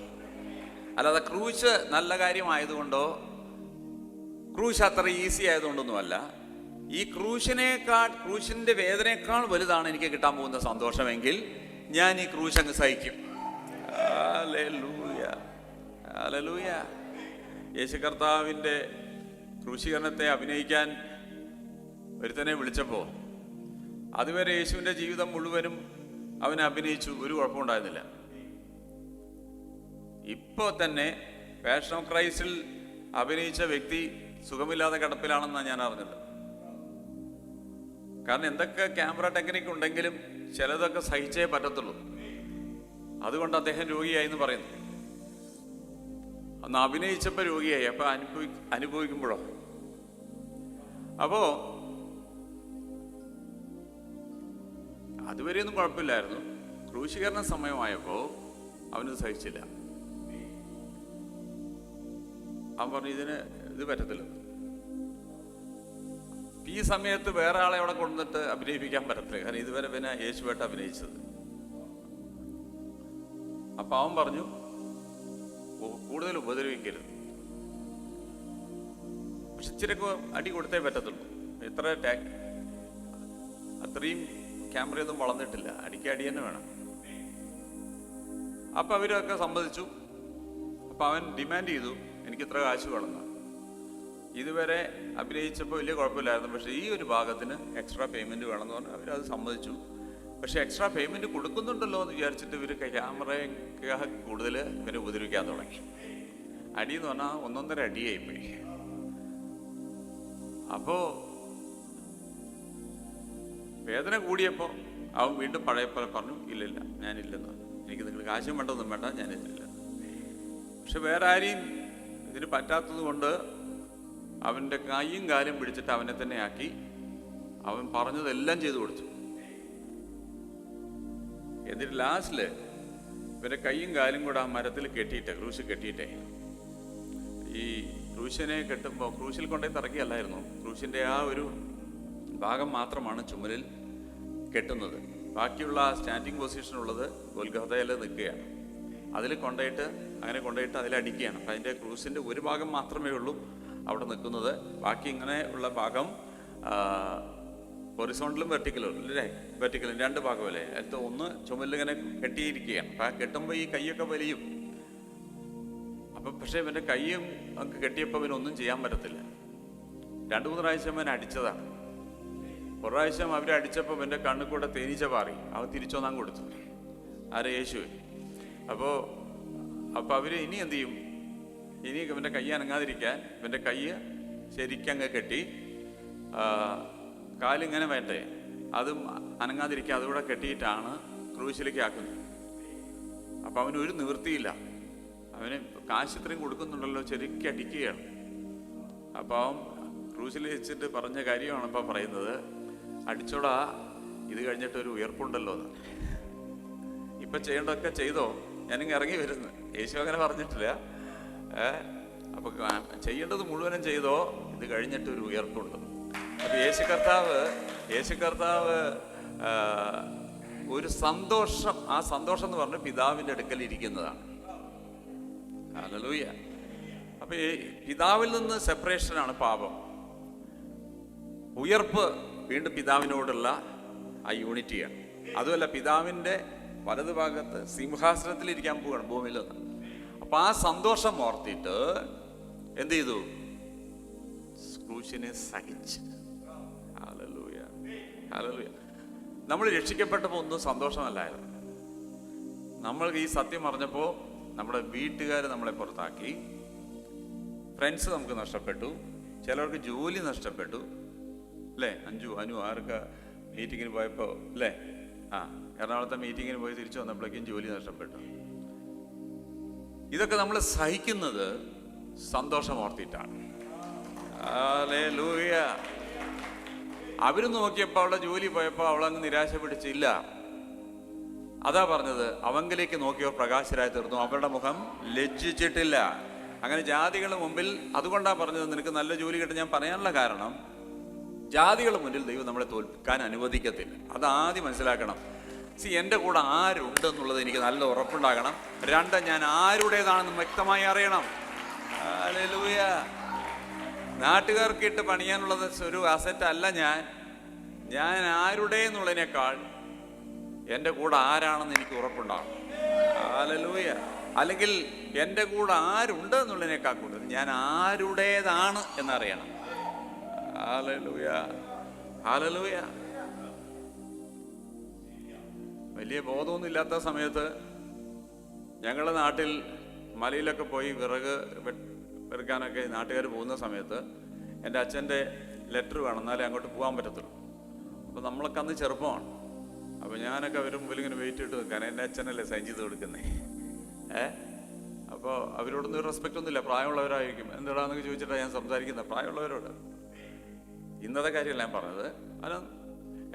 അല്ലാതെ ക്രൂശ് നല്ല കാര്യമായതുകൊണ്ടോ ക്രൂശ് അത്ര ഈസി ആയതുകൊണ്ടൊന്നുമല്ല. ഈ ക്രൂശിൻ്റെ വേദനയേക്കാൾ വലുതാണ് എനിക്ക് കിട്ടാൻ പോകുന്ന സന്തോഷമെങ്കിൽ ഞാൻ ഈ ക്രൂശ് അങ്ങ് സഹിക്കും. Hallelujah, hallelujah. യേശു കർത്താവിൻ്റെ ക്രൂശീകരണത്തെ അഭിനയിക്കാൻ ഒരുത്തനെ വിളിച്ചപ്പോൾ അതുവരെ യേശുവിൻ്റെ ജീവിതം മുഴുവനും അവൻ അഭിനയിച്ചു, ഒരു കുഴപ്പമുണ്ടായിരുന്നില്ല. ഇപ്പോൾ തന്നെ പാഷൻ ഓഫ് ക്രൈസ്റ്റിൽ അഭിനയിച്ച വ്യക്തി സുഖമില്ലാതെ കിടപ്പിലാണെന്നാണ് ഞാൻ അറിഞ്ഞത്. കാരണം എന്തൊക്കെ ക്യാമറ ടെക്നിക്ക് ഉണ്ടെങ്കിലും ചിലതൊക്കെ സഹിച്ചേ പറ്റത്തുള്ളൂ. അതുകൊണ്ട് അദ്ദേഹം രോഗിയായി എന്ന് പറയുന്നു. അന്ന് അഭിനയിച്ചപ്പോൾ രോഗിയായി, അപ്പൊ അനുഭവിക്കുമ്പോഴോ. അപ്പോ അതുവരെയൊന്നും കുഴപ്പമില്ലായിരുന്നു. ക്രൂശീകരണ സമയമായപ്പോൾ അവനത് സഹിച്ചില്ല. അവൻ പറഞ്ഞു ഇത് പറ്റത്തില്ല. ഈ സമയത്ത് വേറെ ആളെ അവിടെ കൊണ്ടുവന്നിട്ട് അഭിനയിപ്പിക്കാൻ പറ്റത്തില്ല, കാരണം ഇതുവരെ പിന്നെ യേശുവായിട്ട് അഭിനയിച്ചത്. അപ്പൊ അവൻ പറഞ്ഞു കൂടുതൽ ഉപദ്രവിക്കരുത്, പക്ഷെ ഇച്ചിരൊക്കെ അടി കൊടുത്തേ പറ്റത്തുള്ളൂ. അത്രയും ക്യാമറയൊന്നും വളർന്നിട്ടില്ല, അടി തന്നെ വേണം. അപ്പൊ അവരൊക്കെ സമ്മതിച്ചു. അപ്പൊ അവൻ ഡിമാൻഡ് ചെയ്തു, എനിക്ക് ഇത്ര കാശ് വേണമെന്ന്. ഇതുവരെ അഭിനയിച്ചപ്പോൾ വലിയ കുഴപ്പമില്ലായിരുന്നു, പക്ഷെ ഈ ഒരു ഭാഗത്തിന് എക്സ്ട്രാ പേയ്മെന്റ് വേണമെന്ന് പറഞ്ഞു. അവരത് സമ്മതിച്ചു. പക്ഷെ എക്സ്ട്രാ പേയ്മെന്റ് കൊടുക്കുന്നുണ്ടല്ലോ എന്ന് വിചാരിച്ചിട്ട് ഇവർ ക്യാമറയൊക്കെ കൂടുതൽ ഇവരെ ഉപദ്രവിക്കാൻ തുടങ്ങി. അടി എന്ന് പറഞ്ഞാൽ 1.5 അടിയായിപ്പോയി. അപ്പോ വേദന കൂടിയപ്പോൾ അവൻ വീണ്ടും പഴയ പോലെ പറഞ്ഞു, ഇല്ലില്ല, ഞാനില്ലെന്ന്. എനിക്ക് നിങ്ങൾ കാശും വേണ്ടൊന്നും വേണ്ട, ഞാനില്ല. പക്ഷെ വേറെ ആരെയും ഇതിന് പറ്റാത്തത് കൊണ്ട് അവൻ്റെ കൈയും കാലും പിടിച്ചിട്ട് അവനെ തന്നെ ആക്കി അവൻ പറഞ്ഞതെല്ലാം ചെയ്തു കൊടുത്തു. എന്നിട്ട് ലാസ്റ്റില് ഇവരെ കൈയും കാലും കൂടെ ആ മരത്തിൽ കെട്ടിയിട്ടേ, ക്രൂശ് കെട്ടിയിട്ടേ, ഈ ക്രൂശിനെ കെട്ടുമ്പോൾ ക്രൂശിൽ കൊണ്ടേ തറക്കിയല്ലായിരുന്നു, ക്രൂശിൻ്റെ ആ ഒരു ഭാഗം മാത്രമാണ് ചുമലിൽ കെട്ടുന്നത്. ബാക്കിയുള്ള സ്റ്റാൻഡിങ് പൊസിഷൻ ഉള്ളത് ഗൊൽഗോഥയിൽ നിൽക്കുകയാണ്. അതിൽ കൊണ്ടുപോയിട്ട് അതിലടിക്കുകയാണ്. അപ്പം അതിൻ്റെ ക്രൂസിൻ്റെ ഒരു ഭാഗം മാത്രമേ ഉള്ളൂ അവിടെ നിൽക്കുന്നത്. ബാക്കി ഇങ്ങനെ ഉള്ള ഭാഗം ഹൊറിസോണ്ടലും വെർട്ടിക്കലും അല്ലേ, വെർട്ടിക്കലും 2 ഭാഗമല്ലേ. അതിൽ ഒന്ന് ചുമലിങ്ങനെ കെട്ടിയിരിക്കുകയാണ്. അപ്പം ആ കെട്ടുമ്പോൾ ഈ കൈയൊക്കെ വലിയും. അപ്പം പക്ഷേ ഇവൻ്റെ കൈയും ഒക്കെ കെട്ടിയപ്പോൾ ഇവനൊന്നും ചെയ്യാൻ പറ്റത്തില്ല. 2-3 പ്രാവശ്യം അവൻ അടിച്ചതാണ്. ഒരു പ്രാവശ്യം അവരടിച്ചപ്പോൾ ഇവൻ്റെ കണ്ണിൽ കൂടെ തേനീച്ച പാറി. അവൻ തിരിച്ചൊന്നാൻ കൊടുത്തു. ആരെ? യേശുവേ. അപ്പോൾ അവർ ഇനി എന്ത് ചെയ്യും? ഇനി ഇവൻ്റെ കൈ അനങ്ങാതിരിക്കാൻ ഇവൻ്റെ കൈ ശരിക്കങ്ങ് കെട്ടി, കാലിങ്ങനെ വേണ്ടേ, അതും അനങ്ങാതിരിക്കാൻ അതുകൂടെ കെട്ടിയിട്ടാണ് ക്രൂശിലേക്ക് ആക്കുന്നത്. അപ്പം അവന് ഒരു നിവൃത്തിയില്ല. അവന് കാശ് ഇത്രയും കൊടുക്കുന്നുണ്ടല്ലോ, ശരിക്കും അടിക്കുകയാണ്. അപ്പം അവൻ ക്രൂശിൽ വെച്ചിട്ട് പറഞ്ഞ കാര്യമാണ് ഇപ്പം പറയുന്നത്, അടിച്ചോടാ, ഇത് കഴിഞ്ഞിട്ടൊരു ഉയർപ്പുണ്ടല്ലോ എന്ന്. ഇപ്പം ചെയ്യേണ്ടതൊക്കെ ചെയ്തോ, ഞാനിങ്ങ് ഇറങ്ങി വരുന്നു. യേശു അങ്ങനെ പറഞ്ഞിട്ടില്ല. അപ്പൊ ചെയ്യേണ്ടത് മുഴുവനും ചെയ്തോ, ഇത് കഴിഞ്ഞിട്ടൊരു ഉയർപ്പുണ്ട്. അപ്പൊ യേശു കർത്താവ് ഒരു സന്തോഷം, ആ സന്തോഷം എന്ന് പറഞ്ഞ് പിതാവിൻ്റെ അടുക്കൽ ഇരിക്കുന്നതാണ്. ഹല്ലേലൂയ. അപ്പൊ ഈ പിതാവിൽ നിന്ന് സെപ്പറേഷനാണ് പാപം. ഉയർപ്പ് വീണ്ടും പിതാവിനോടുള്ള ആ യൂണിറ്റിയാണ്. അതുമല്ല, പിതാവിൻ്റെ വലതുഭാഗത്ത് സിംഹാസനത്തിൽ ഇരിക്കാൻ പോവുകയാണ് ഭൂമിയിൽ നിന്ന്. അപ്പൊ ആ സന്തോഷം ഓർത്തിട്ട് എന്ത് ചെയ്തു? ക്രൂശിനെ സഹിച്ച്. Hallelujah, hallelujah. നമ്മൾ രക്ഷിക്കപ്പെട്ടപ്പോൾ ഒന്നും സന്തോഷമല്ലായിരുന്നു. നമ്മൾ ഈ സത്യം അറിഞ്ഞപ്പോൾ നമ്മുടെ വീട്ടുകാർ നമ്മളെ പുറത്താക്കി, ഫ്രണ്ട്സ് നമുക്ക് നഷ്ടപ്പെട്ടു, ചിലർക്ക് ജോലി നഷ്ടപ്പെട്ടു അല്ലേ. അനു ആർക്ക് മീറ്റിങ്ങിന് പോയപ്പോൾ അല്ലേ, എറണാകുളത്തെ മീറ്റിങ്ങിന് പോയി തിരിച്ചു വന്നപ്പോഴേക്കും ജോലി നഷ്ടപ്പെട്ടു. ഇതൊക്കെ നമ്മൾ സഹിക്കുന്നത് സന്തോഷം ഓർത്തിട്ടാണ്. ഹല്ലേലൂയ. അവര് നോക്കിയപ്പോൾ അവളുടെ ജോലി പോയപ്പോൾ അവളങ്ങ് നിരാശ പിടിച്ചില്ല. അതാ പറഞ്ഞത്, അവങ്കിലേക്ക് നോക്കിയവർ പ്രകാശരായി തീർന്നു, അവരുടെ മുഖം ലജ്ജിച്ചിട്ടില്ല. അങ്ങനെ ജാതികളുടെ മുമ്പിൽ, അതുകൊണ്ടാണ് പറഞ്ഞത് നിനക്ക് നല്ല ജോലി കിട്ടും. ഞാൻ പറയാനുള്ള കാരണം, ജാതികളുടെ മുന്നിൽ ദൈവം നമ്മളെ തോൽപ്പിക്കാൻ അനുവദിക്കത്തില്ല. അതാദ്യം മനസ്സിലാക്കണം. എൻ്റെ കൂടെ ആരുണ്ടെന്നുള്ളത് എനിക്ക് നല്ല ഉറപ്പുണ്ടാകണം. 2, ഞാൻ ആരുടേതാണെന്ന് വ്യക്തമായി അറിയണം. ഹല്ലേലൂയ. നാട്ടുകാർക്ക് ഇട്ട് പണിയാനുള്ളത് ഒരു അസറ്റ് അല്ല. ഞാൻ ആരുടെ എന്നുള്ളതിനേക്കാൾ എൻ്റെ കൂടെ ആരാണെന്ന് എനിക്ക് ഉറപ്പുണ്ടാകും. ഹല്ലേലൂയ. അല്ലെങ്കിൽ എൻ്റെ കൂടെ ആരുണ്ട് എന്നുള്ളതിനേക്കാൾ കൂടുതൽ ഞാൻ ആരുടേതാണ് എന്നറിയണം. Hallelujah, hallelujah. വലിയ ബോധമൊന്നും ഇല്ലാത്ത സമയത്ത് ഞങ്ങളുടെ നാട്ടിൽ മലയിലൊക്കെ പോയി വിറക് വെറുക്കാനൊക്കെ നാട്ടുകാർ പോകുന്ന സമയത്ത് എൻ്റെ അച്ഛൻ്റെ ലെറ്റർ വേണം, എന്നാലേ അങ്ങോട്ട് പോകാൻ പറ്റത്തുള്ളൂ. അപ്പോൾ നമ്മളൊക്കെ അന്ന് ചെറുപ്പമാണ്. അപ്പോൾ ഞാനൊക്കെ അവരുടെ മുമ്പിൽ ഇങ്ങനെ വെയിറ്റ് ഇട്ട് നിൽക്കാൻ, എൻ്റെ അച്ഛനല്ലേ സൈൻ ചെയ്ത് കൊടുക്കുന്നേ. അപ്പോൾ അവരോടൊന്നും ഒരു റെസ്പെക്റ്റ് ഒന്നുമില്ല, പ്രായമുള്ളവരായിരിക്കും. എന്താണെന്നൊക്കെ ചോദിച്ചിട്ടാണ് ഞാൻ സംസാരിക്കുന്നത്, പ്രായമുള്ളവരോട്. ഇന്നത്തെ കാര്യമല്ല ഞാൻ പറഞ്ഞത്. കാരണം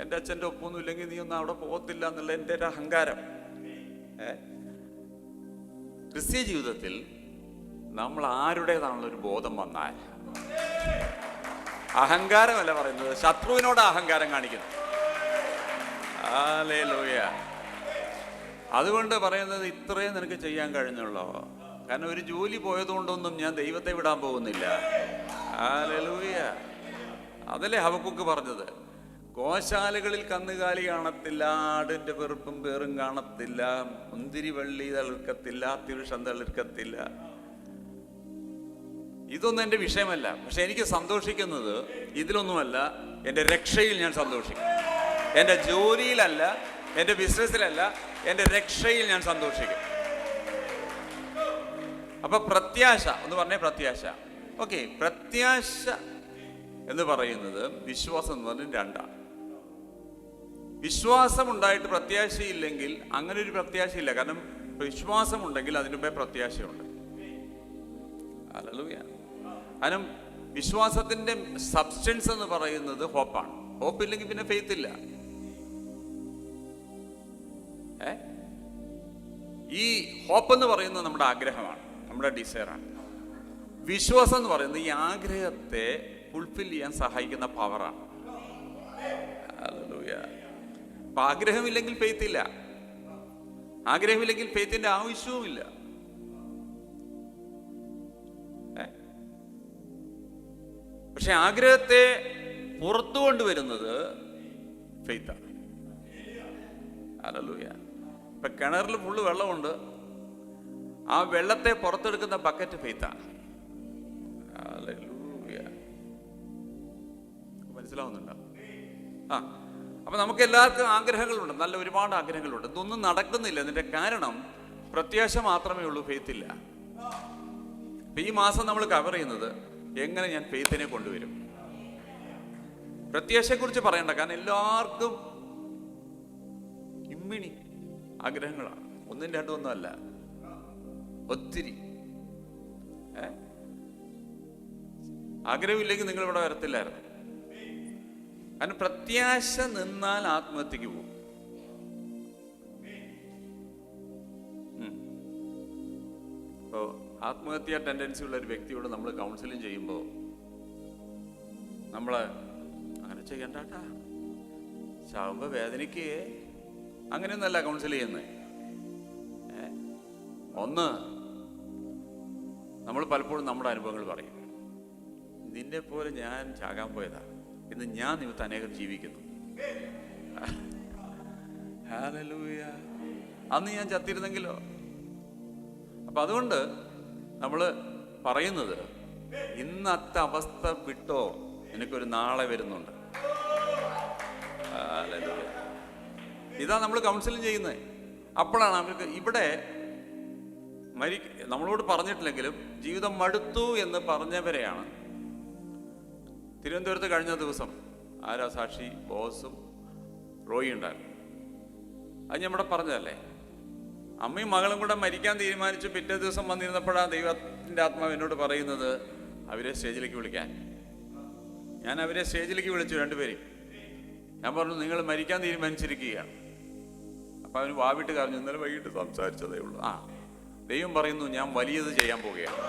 എൻ്റെ അച്ഛൻ്റെ ഒപ്പൊന്നും ഇല്ലെങ്കിൽ നീ ഒന്നും അവിടെ പോകത്തില്ല എന്നുള്ള എൻ്റെ ഒരു അഹങ്കാരം. ക്രിസ്തീയ ജീവിതത്തിൽ നമ്മൾ ആരുടേതാണുള്ളൊരു ബോധം വന്നാൽ, അഹങ്കാരമല്ല പറയുന്നത്, ശത്രുവിനോട് അഹങ്കാരം കാണിക്കുന്നു. ഹല്ലേലൂയ. അതുകൊണ്ട് പറയുന്നത് ഇത്രയും നിനക്ക് ചെയ്യാൻ കഴിഞ്ഞുള്ളോ. കാരണം ഒരു ജോലി പോയതുകൊണ്ടൊന്നും ഞാൻ ദൈവത്തെ വിടാൻ പോകുന്നില്ല. ഹല്ലേലൂയ. അതല്ലേ ഹബക്കൂക്ക് പറഞ്ഞത്, ഗോശാലകളിൽ കന്നുകാലി കാണത്തില്ല, ആടിന്റെ വെറുപ്പും പേറും കാണത്തില്ല, മുന്തിരി വള്ളി തളിർക്കത്തില്ല, അത്യുഷം തളിർക്കത്തില്ല. ഇതൊന്നും എൻ്റെ വിഷയമല്ല. പക്ഷെ എനിക്ക് സന്തോഷിക്കുന്നത് ഇതിലൊന്നുമല്ല, എൻ്റെ രക്ഷയിൽ ഞാൻ സന്തോഷിക്കും. എൻ്റെ ജോലിയിലല്ല, എൻ്റെ ബിസിനസ്സിലല്ല, എൻ്റെ രക്ഷയിൽ ഞാൻ സന്തോഷിക്കും. അപ്പൊ പ്രത്യാശ എന്ന് പറഞ്ഞേ, പ്രത്യാശ. ഓക്കെ, പ്രത്യാശ എന്ന് പറയുന്നത് വിശ്വാസം എന്ന് പറഞ്ഞാൽ രണ്ടാണ്. വിശ്വാസം ഉണ്ടായിട്ട് പ്രത്യാശയില്ലെങ്കിൽ അങ്ങനെ ഒരു പ്രത്യാശയില്ല. കാരണം വിശ്വാസം ഉണ്ടെങ്കിൽ അതിന് മുമ്പേ പ്രത്യാശയുണ്ട്. ഹല്ലേലൂയ. കാരണം വിശ്വാസത്തിന്റെ സബ്സ്റ്റൻസ് എന്ന് പറയുന്നത് ഹോപ്പാണ്. ഹോപ്പ് ഇല്ലെങ്കിൽ പിന്നെ ഫെയ്ത്ത് ഇല്ല. ഈ ഹോപ്പ് എന്ന് പറയുന്നത് നമ്മുടെ ആഗ്രഹമാണ്, നമ്മുടെ ഡിസയറാണ്. വിശ്വാസം എന്ന് പറയുന്നത് ഈ ആഗ്രഹത്തെ ഫുൾഫിൽ ചെയ്യാൻ സഹായിക്കുന്ന പവറാണ്. ഹല്ലേലൂയ. അപ്പൊ ആഗ്രഹമില്ലെങ്കിൽ ഫെയ്ത്ത് ഇല്ല. ആഗ്രഹമില്ലെങ്കിൽ ഫെയ്ത്തിന്റെ ആവശ്യവുമില്ല. പക്ഷെ ആഗ്രഹത്തെ പുറത്തു കൊണ്ടുവരുന്നത് ഫെയ്ത്താണ്. ഹല്ലേലൂയ. ഇപ്പൊ കിണറിൽ ഫുള്ള് വെള്ളമുണ്ട്, ആ വെള്ളത്തെ പുറത്തെടുക്കുന്ന ബക്കറ്റ് ഫെയ്ത്താണ്. ഹല്ലേലൂയ. മനസ്സിലാവുന്നുണ്ടോ? അപ്പൊ നമുക്ക് എല്ലാവർക്കും ആഗ്രഹങ്ങളുണ്ട്, നല്ല ഒരുപാട് ആഗ്രഹങ്ങളുണ്ട്. ഇതൊന്നും നടക്കുന്നില്ല. ഇതിന്റെ കാരണം പ്രത്യാശ മാത്രമേ ഉള്ളൂ, ഫെയ്ത്ത് ഇല്ല. അപ്പൊ ഈ മാസം നമ്മൾ കവർ ചെയ്യുന്നത് എങ്ങനെ ഞാൻ ഫെയ്ത്തിനെ കൊണ്ടുവരും. പ്രത്യാശയെ കുറിച്ച് പറയണ്ട, കാരണം എല്ലാവർക്കും ഇമ്മിണി ആഗ്രഹങ്ങളാണ്. ഒന്നും രണ്ടും ഒന്നും അല്ല, ഒത്തിരി. ആഗ്രഹമില്ലെങ്കിൽ നിങ്ങൾ ഇവിടെ വരത്തില്ലായിരുന്നു. കാരണം പ്രത്യാശ നിന്നാൽ ആത്മഹത്യക്ക് പോകും. ഇപ്പോ ആത്മഹത്യ ടെൻഡൻസി ഉള്ള ഒരു വ്യക്തിയോട് നമ്മൾ കൗൺസിലിംഗ് ചെയ്യുമ്പോൾ നമ്മള് അങ്ങനെ ചെയ്യണ്ടാട്ടാ, ചാവുമ്പോ വേദനയ്ക്ക്, അങ്ങനെയൊന്നല്ല കൗൺസിൽ ചെയ്യുന്നത്. ഒന്ന്, നമ്മൾ പലപ്പോഴും നമ്മുടെ അനുഭവങ്ങൾ പറയും. നിന്നെ പോലെ ഞാൻ ചാകാൻ പോയതാ, ഇന്ന് ഞാൻ നിമിത്തം അനേകം ജീവിക്കുന്നു. ഹല്ലേലൂയ. അന്ന് ഞാൻ ചത്തിരുന്നെങ്കിലോ. അപ്പൊ അതുകൊണ്ട് നമ്മൾ പറയുന്നത്, ഇന്നത്തെ അവസ്ഥ വിട്ടോ, നിനക്കൊരു നാളെ വരുന്നുണ്ട്. ഹല്ലേലൂയ. ഇതാ നമ്മൾ കൗൺസിലിംഗ് ചെയ്യുന്നത്. അപ്പോഴാണ് അവർക്ക് ഇവിടെ നമ്മളോട് പറഞ്ഞിട്ടില്ലെങ്കിലും ജീവിതം മടുത്തു എന്ന് പറഞ്ഞവരെയാണ്. തിരുവനന്തപുരത്ത് കഴിഞ്ഞ ദിവസം ആരാ സാക്ഷി? ബോസും റോയി ഉണ്ടായിരുന്നു. അത് നമ്മുടെ പറഞ്ഞതല്ലേ. അമ്മയും മകളും കൂടെ മരിക്കാൻ തീരുമാനിച്ചു. പിറ്റേ ദിവസം വന്നിരുന്നപ്പോഴാണ് ദൈവത്തിൻ്റെ ആത്മാവ് എന്നോട് പറയുന്നത് അവരെ സ്റ്റേജിലേക്ക് വിളിക്കാൻ. ഞാൻ അവരെ സ്റ്റേജിലേക്ക് വിളിച്ചു, രണ്ടുപേരെയും. ഞാൻ പറഞ്ഞു, നിങ്ങൾ മരിക്കാൻ തീരുമാനിച്ചിരിക്കുകയാണ്. അപ്പൊ അവന് വാവിട്ട് കരഞ്ഞു. ഇന്നലെ വൈകിട്ട് സംസാരിച്ചതേ ഉള്ളൂ. ദൈവം പറയുന്നു, ഞാൻ വലിയത് ചെയ്യാൻ പോവുകയാണ്.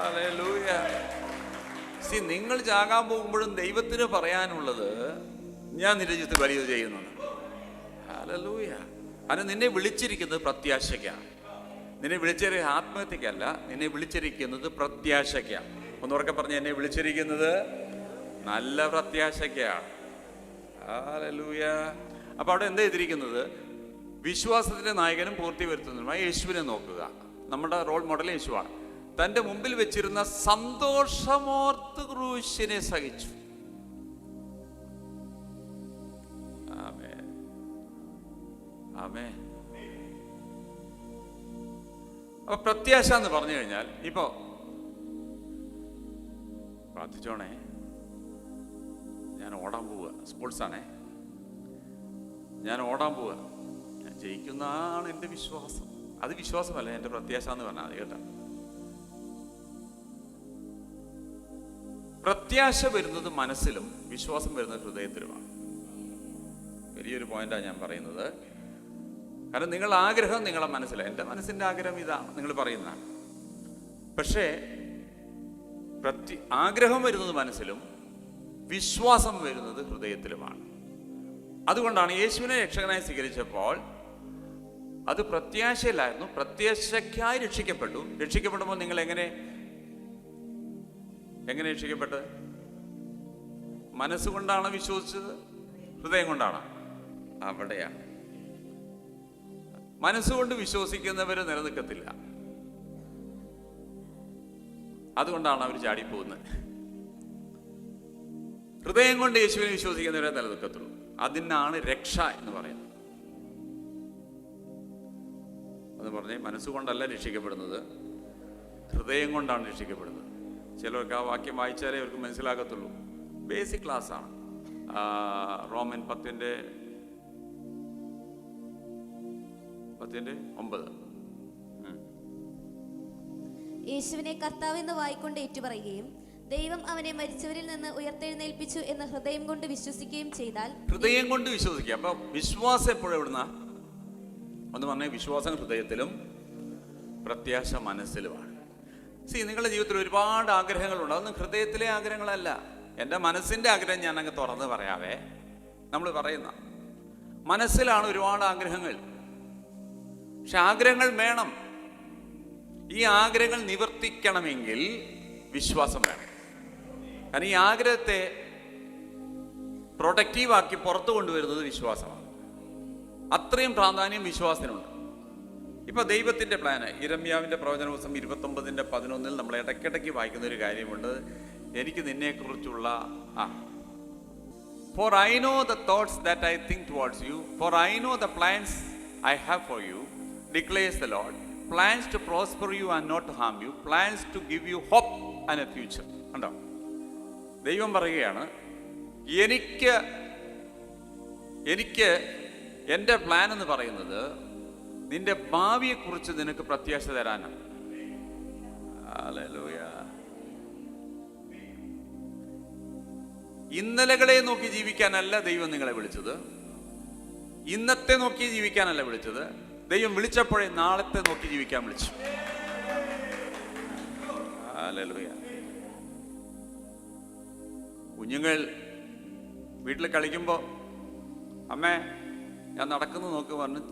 ഹല്ലേലൂയ. നിങ്ങൾ ചാകാൻ പോകുമ്പോഴും ദൈവത്തിന് പറയാനുള്ളത്, ഞാൻ നിന്റെ ജീവിതത്തിൽ വലിയത് ചെയ്യുന്നത്. ഹല്ലേലൂയ. കാരണം നിന്നെ വിളിച്ചിരിക്കുന്നത് പ്രത്യാശയ്ക്കാണ്. നിന്നെ വിളിച്ചിരിക്കുന്നത് ആത്മഹത്യക്കല്ല, നിന്നെ വിളിച്ചിരിക്കുന്നത് പ്രത്യാശയ്ക്കാണ്. ഒന്നുറക്കെ പറഞ്ഞ്, എന്നെ വിളിച്ചിരിക്കുന്നത് നല്ല പ്രത്യാശയ്ക്കാണ്. ഹല്ലേലൂയ. അപ്പൊ അവിടെ എന്താ എഴുതിയിരിക്കുന്നത്? വിശ്വാസത്തിന്റെ നായകനും പൂർത്തി വരുത്തുന്നതുമായ യേശുവിനെ നോക്കുക. നമ്മുടെ റോൾ മോഡൽ യേശുവാണ്. തൻ്റെ മുമ്പിൽ വെച്ചിരുന്ന സന്തോഷമോർത്ത് ക്രൂശിനെ സഹിച്ചു. ആമേൻ, ആമേൻ. അപ്പൊ പ്രത്യാശ എന്ന് പറഞ്ഞു കഴിഞ്ഞാൽ, ഇപ്പോ പ്രാർത്ഥിച്ചോണേ, ഞാൻ ഓടാൻ പോവുക, സ്പോർട്സാണേ, ഞാൻ ഓടാൻ പോവുക, ഞാൻ ജയിക്കുന്നതാണ് എൻ്റെ വിശ്വാസം. അത് വിശ്വാസമല്ല, എൻ്റെ പ്രത്യാശ എന്ന് പറഞ്ഞാൽ അത് കേട്ടോ. പ്രത്യാശ വരുന്നത് മനസ്സിലും വിശ്വാസം വരുന്നത് ഹൃദയത്തിലുമാണ്. വലിയൊരു പോയിന്റാണ് ഞാൻ പറയുന്നത്. കാരണം നിങ്ങളുടെ ആഗ്രഹം നിങ്ങളുടെ മനസ്സിലാണ്. എൻ്റെ മനസ്സിൻ്റെ ആഗ്രഹം ഇതാണ് നിങ്ങൾ പറയുന്നതാണ്. പക്ഷേ ആഗ്രഹം വരുന്നത് മനസ്സിലും വിശ്വാസം വരുന്നത് ഹൃദയത്തിലുമാണ്. അതുകൊണ്ടാണ് യേശുവിനെ രക്ഷകനായി സ്വീകരിച്ചപ്പോൾ അത് പ്രത്യാശയിലായിരുന്നു. പ്രത്യാശയ്ക്കായി രക്ഷിക്കപ്പെട്ടു. രക്ഷിക്കപ്പെടുമ്പോൾ നിങ്ങൾ എങ്ങനെ രക്ഷിക്കപ്പെട്ടത്? മനസ്സുകൊണ്ടാണ് വിശ്വസിച്ചത്, ഹൃദയം കൊണ്ടാണ്? അവിടെയാണ്. മനസ്സുകൊണ്ട് വിശ്വസിക്കുന്നവര് നിലനിൽക്കത്തില്ല. അതുകൊണ്ടാണ് അവർ ചാടിപ്പോകുന്നത്. ഹൃദയം കൊണ്ട് യേശുവിനെ വിശ്വസിക്കുന്നവരെ നിലനിൽക്കത്തുള്ളൂ. അതിനാണ് രക്ഷ എന്ന് പറയുന്നത്. അത് പറഞ്ഞേ, മനസ്സുകൊണ്ടല്ല രക്ഷിക്കപ്പെടുന്നത്, ഹൃദയം കൊണ്ടാണ് രക്ഷിക്കപ്പെടുന്നത്. ചിലർക്ക് ആ വാക്യം വായിച്ചാലേ അവർക്ക് മനസ്സിലാകത്തുള്ളൂ. ബേസിക് ക്ലാസ്സാണ്. റോമൻ 10:9. യേശുവിനെ കർത്താവെന്ന് വായിക്കൊണ്ട് ഏറ്റുപറയുകയും ദൈവം അവനെ മരിച്ചവരിൽ നിന്ന് ഉയർത്തെഴുന്നേൽപ്പിച്ചു എന്ന് ഹൃദയം കൊണ്ട് വിശ്വസിക്കുകയും ചെയ്താൽ. ഹൃദയം കൊണ്ട് വിശ്വസിക്കുക. അപ്പൊ വിശ്വാസം എപ്പോഴും എവിടുന്ന? ഒന്ന് പറഞ്ഞേ, വിശ്വാസം ഹൃദയത്തിലും പ്രത്യാശ മനസ്സിലുമാണ്. നിങ്ങളുടെ ജീവിതത്തിൽ ഒരുപാട് ആഗ്രഹങ്ങളുണ്ട്. അതൊന്നും ഹൃദയത്തിലെ ആഗ്രഹങ്ങളല്ല. എൻ്റെ മനസ്സിൻ്റെ ആഗ്രഹം ഞാൻ അങ്ങ് തുറന്ന് പറയാവേ. നമ്മൾ പറയുന്ന മനസ്സിലാണ് ഒരുപാട് ആഗ്രഹങ്ങൾ. പക്ഷെ ആഗ്രഹങ്ങൾ വേണം. ഈ ആഗ്രഹങ്ങൾ നിവർത്തിക്കണമെങ്കിൽ വിശ്വാസം വേണം. കാരണം ഈ ആഗ്രഹത്തെ പ്രൊഡക്റ്റീവാക്കി പുറത്തു കൊണ്ടുവരുന്നത് വിശ്വാസമാണ്. അത്രയും പ്രാധാന്യം വിശ്വാസത്തിനുണ്ട്. ഇപ്പൊ ദൈവത്തിന്റെ പ്ലാന്, യിരെമ്യാവിന്റെ പ്രവചന പുസ്തകം 29:11 നമ്മൾ ഇടയ്ക്കിടയ്ക്ക് വായിക്കുന്ന ഒരു കാര്യമുണ്ട്. എനിക്ക് നിന്നെക്കുറിച്ചുള്ള For I know the thoughts that I think towards you, for I know the plans I have for you, declares the Lord. Plans to prosper you and not to harm you, plans to give you hope and a future. കണ്ടോ? ദൈവം പറയുകയാണ്, എനിക്ക് എൻ്റെ plan എന്ന് പറയുന്നത് നിന്റെ ഭാവിയെക്കുറിച്ച് നിനക്ക് പ്രത്യാശ തരാനാണ്. ഹല്ലേലൂയ. ഇന്നലകളെ നോക്കി ജീവിക്കാനല്ല ദൈവം നിങ്ങളെ വിളിച്ചത്. ഇന്നത്തെ നോക്കി ജീവിക്കാനല്ല വിളിച്ചത്. ദൈവം വിളിച്ചപ്പോഴേ നാളത്തെ നോക്കി ജീവിക്കാൻ വിളിച്ചു. ഹല്ലേലൂയ. കുഞ്ഞുങ്ങൾ വീട്ടിൽ കളിക്കുമ്പോൾ അമ്മേ ഞാൻ നടക്കുന്നു നോക്കി പറഞ്ഞ്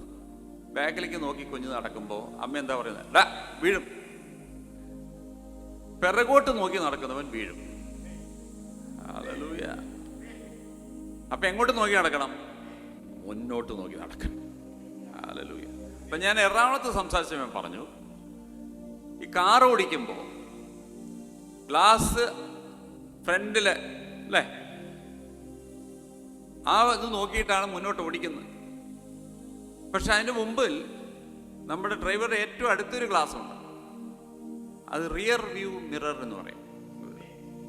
ബാക്കിലേക്ക് നോക്കി കുഞ്ഞ് നടക്കുമ്പോൾ അമ്മ എന്താ പറയുന്നത്? ഡാ വീഴും. പിറകോട്ട് നോക്കി നടക്കുന്നവൻ വീഴും. ഹല്ലേലൂയ. അപ്പൊ എങ്ങോട്ട് നോക്കി നടക്കണം? മുന്നോട്ട് നോക്കി നടക്കണം. ഹല്ലേലൂയ. അപ്പൊ ഞാൻ എറണാകുളത്ത് സംസാരിച്ചപ്പോൾ പറഞ്ഞു, ഈ കാർ ഓടിക്കുമ്പോൾ ഗ്ലാസ് ഫ്രണ്ടില് അല്ലേ, ആ ഇത് നോക്കിയിട്ടാണ് മുന്നോട്ട് ഓടിക്കുന്നത്. പക്ഷെ അതിൻ്റെ മുമ്പിൽ നമ്മുടെ ഡ്രൈവറുടെ ഏറ്റവും അടുത്തൊരു ഗ്ലാസ് ഉണ്ട്. അത് റിയർ വ്യൂ മിറർ എന്ന് പറയും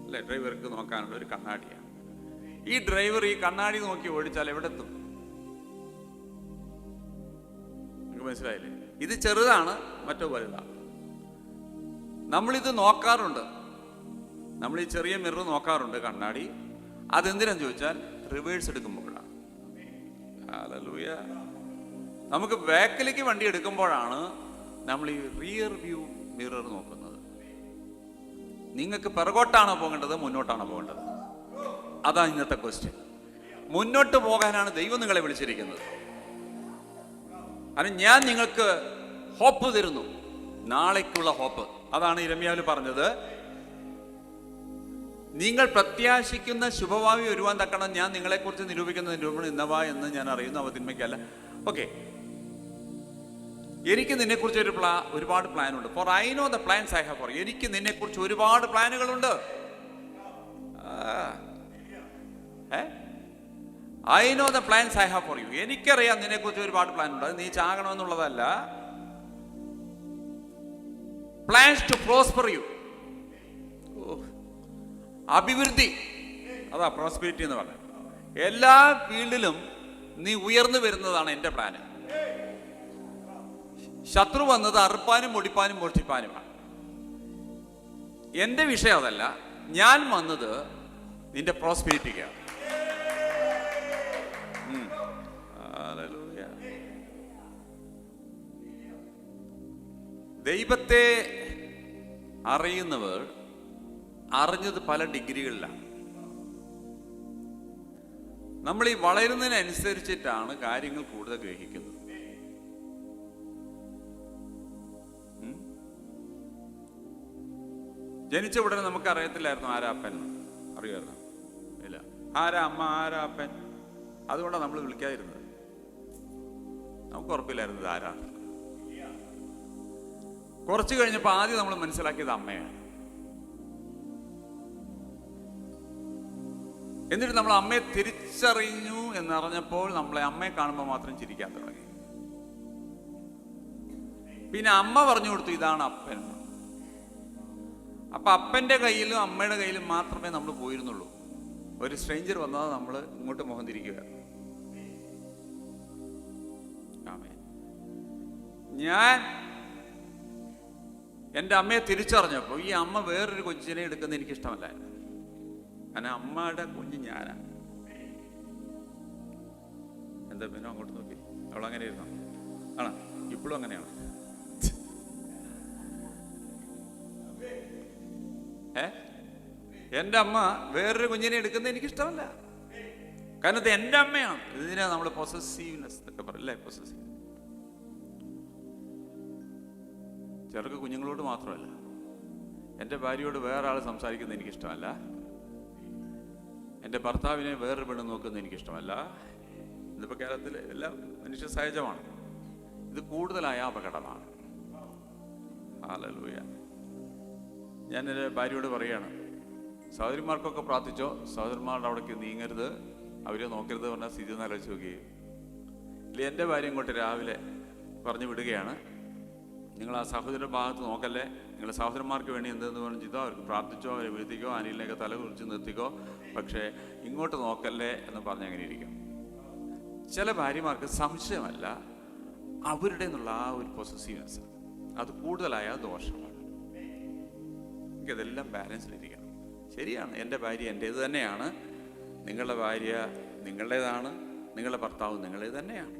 അല്ലെ, ഡ്രൈവർക്ക് നോക്കാനുള്ള ഒരു കണ്ണാടിയാണ്. ഈ ഡ്രൈവർ ഈ കണ്ണാടി നോക്കി ഓടിച്ചാൽ എവിടെ എത്തും? നിങ്ങൾക്ക് മനസ്സിലായില്ലേ? ഇത് ചെറുതാണ്, മറ്റോ വലുതാണ്. നമ്മളിത് നോക്കാറുണ്ട്. നമ്മൾ ഈ ചെറിയ മിറർ നോക്കാറുണ്ട്, കണ്ണാടി. അതെന്തിനാന്ന് ചോദിച്ചാൽ റിവേഴ്സ് എടുക്കുമ്പോഴാണ്. ഹല്ലേലൂയ. നമുക്ക് ബാക്കിലേക്ക് വണ്ടി എടുക്കുമ്പോഴാണ് നമ്മൾ ഈ റിയർ വ്യൂ മിറർ നോക്കുന്നത്. നിങ്ങൾക്ക് പിറകോട്ടാണോ പോകേണ്ടത്, മുന്നോട്ടാണോ പോകേണ്ടത്? അതാണ് ഇന്നത്തെ ക്വസ്റ്റ്യൻ. മുന്നോട്ട് പോകാനാണ് ദൈവം നിങ്ങളെ വിളിച്ചിരിക്കുന്നത്. കാരണം ഞാൻ നിങ്ങൾക്ക് ഹോപ്പ് തരുന്നു, നാളേക്കുള്ള ഹോപ്പ്. അതാണ് യിരെമ്യാവിൽ പറഞ്ഞത്. നിങ്ങൾ പ്രത്യാശിക്കുന്ന ശുഭഭാവി വരുവാൻ തക്കണം ഞാൻ നിങ്ങളെക്കുറിച്ച് നിരൂപിക്കുന്ന നിരൂപണം ഇന്നവാ എന്ന് ഞാൻ അറിയുന്നു, അവ തിന്മയ്ക്കല്ല. ഓക്കെ, എനിക്ക് നിന്നെക്കുറിച്ച് ഒരുപാട് പ്ലാനുണ്ട്. For I know the plans I have for. എനിക്ക് നിന്നെക്കുറിച്ച് ഒരുപാട് പ്ലാനുകളുണ്ട്. I know the plans I have for you. എനിക്കറിയാം നിന്നെക്കുറിച്ച് ഒരുപാട് പ്ലാനുണ്ട്. അത് നീ ചാകണമെന്നുള്ളതല്ല. Plans to prosper you. അഭിവൃദ്ധി, അതാ പ്രോസ്പെരിറ്റി എന്ന് പറഞ്ഞത്. എല്ലാ ഫീൽഡിലും നീ ഉയർന്നു വരുന്നതാണ് എൻ്റെ പ്ലാന്. ശത്രു വന്നത് അറുപ്പാനും ഒടിപ്പാനും മോഷ്ടിപ്പാനുമാണ്. എൻ്റെ വിഷയം അതല്ല. ഞാൻ വന്നത് നിന്റെ പ്രോസ്പെരിറ്റിക്കാണ്. ദൈവത്തെ അറിയുന്നവർ അറിഞ്ഞത് പല ഡിഗ്രികളിലാണ്. നമ്മൾ ഈ വളരുന്നതിനനുസരിച്ചിട്ടാണ് കാര്യങ്ങൾ കൂടുതൽ ഗ്രഹിക്കുന്നത്. ജനിച്ച ഉടനെ നമുക്ക് അറിയത്തില്ലായിരുന്നു ആരാ അപ്പൻ. അറിയാമായിരുന്നു? ഇല്ല. ആരാ അമ്മ, ആരാ അപ്പൻ? അതുകൊണ്ടാണ് നമ്മൾ വിളിക്കാതിരുന്നത്. നമുക്ക് ഉറപ്പില്ലായിരുന്നത് ആരാ. കുറച്ച് കഴിഞ്ഞപ്പോൾ ആദ്യം നമ്മൾ മനസ്സിലാക്കിയത് അമ്മയാണ്. എന്നിട്ട് നമ്മൾ അമ്മയെ തിരിച്ചറിഞ്ഞു എന്നറിഞ്ഞപ്പോൾ നമ്മളെ അമ്മയെ കാണുമ്പോൾ മാത്രം ചിരിക്കാൻ തുടങ്ങി. പിന്നെ അമ്മ പറഞ്ഞു കൊടുത്തു ഇതാണ് അപ്പൻ. അപ്പൊ അപ്പന്റെ കയ്യിലും അമ്മയുടെ കയ്യിലും മാത്രമേ നമ്മൾ പോയിരുന്നുള്ളൂ. ഒരു സ്ട്രേഞ്ചർ വന്നാൽ നമ്മൾ ഇങ്ങോട്ട് മുഖം തിരിക്കുക. ഞാൻ എൻ്റെ അമ്മയെ തിരിച്ചറിഞ്ഞപ്പോൾ ഈ അമ്മ വേറൊരു കൊച്ചിനെ എടുക്കുന്ന എനിക്ക് ഇഷ്ടമല്ലായിരുന്നു. കാരണം അമ്മയുടെ കുഞ്ഞ് ഞാനാ. എന്താ പിന്നെ അങ്ങോട്ട് നോക്കി, അവളങ്ങനെ ഇരുന്നോ? ആണോ? ഇപ്പോഴും അങ്ങനെയാണ്. എൻ്റെ അമ്മ വേറൊരു കുഞ്ഞിനെ എടുക്കുന്നത് എനിക്കിഷ്ടമല്ല. കാരണം ഇത് എൻ്റെ അമ്മയാണ്. ഇതിനാ നമ്മൾ പൊസസീവ്നെസ് എന്നൊക്കെ പറയല്ലേ. പൊസസീവ് ചെറുക്ക് കുഞ്ഞുങ്ങളോട് മാത്രമല്ല, എൻ്റെ ഭാര്യയോട് വേറെ ആൾ സംസാരിക്കുന്നത് എനിക്കിഷ്ടമല്ല. എൻ്റെ ഭർത്താവിനെ വേറൊരു പെണ്ണ് നോക്കുന്നത് എനിക്കിഷ്ടമല്ല. ഇതിപ്പോൾ കേരളത്തിൽ എല്ലാം മനുഷ്യ സഹജമാണ്. ഇത് കൂടുതലായ അപകടമാണ്. ഹല്ലേലൂയ. ഞാൻ എൻ്റെ ഭാര്യയോട് പറയുകയാണ്, സഹോദരിമാർക്കൊക്കെ പ്രാർത്ഥിച്ചോ, സഹോദരന്മാരുടെ അവിടേക്ക് നീങ്ങരുത്, അവരെ നോക്കരുത് പറഞ്ഞാൽ സ്ഥിതി ആലോചിച്ച് നോക്കുകയും ഇല്ല. എൻ്റെ ഭാര്യ ഇങ്ങോട്ട് രാവിലെ പറഞ്ഞു വിടുകയാണ്, നിങ്ങൾ ആ സഹോദര ഭാഗത്ത് നോക്കല്ലേ, നിങ്ങളുടെ സഹോദരന്മാർക്ക് വേണ്ടി എന്തെന്ന് പറഞ്ഞു ചെയ്തോ, അവർക്ക് പ്രാർത്ഥിച്ചോ, അവരെ വീഴ്ത്തിക്കോ, ആനിലിനെയൊക്കെ തല കുറിച്ച് നിർത്തിക്കോ, പക്ഷേ ഇങ്ങോട്ട് നോക്കല്ലേ എന്ന് പറഞ്ഞ് അങ്ങനെ ഇരിക്കും. ചില ഭാര്യമാർക്ക് സംശയമല്ല, അവരുടെ എന്നുള്ള ആ ഒരു പൊസസീവ്നെസ് അത് കൂടുതലായ ദോഷമാണ്. എനിക്കതെല്ലാം ബാലൻസിലിരിക്കണം. ശരിയാണ്, എൻ്റെ ഭാര്യ എൻ്റേത് തന്നെയാണ്, നിങ്ങളുടെ ഭാര്യ നിങ്ങളുടേതാണ്, നിങ്ങളുടെ ഭർത്താവ് നിങ്ങളുടേത് തന്നെയാണ്.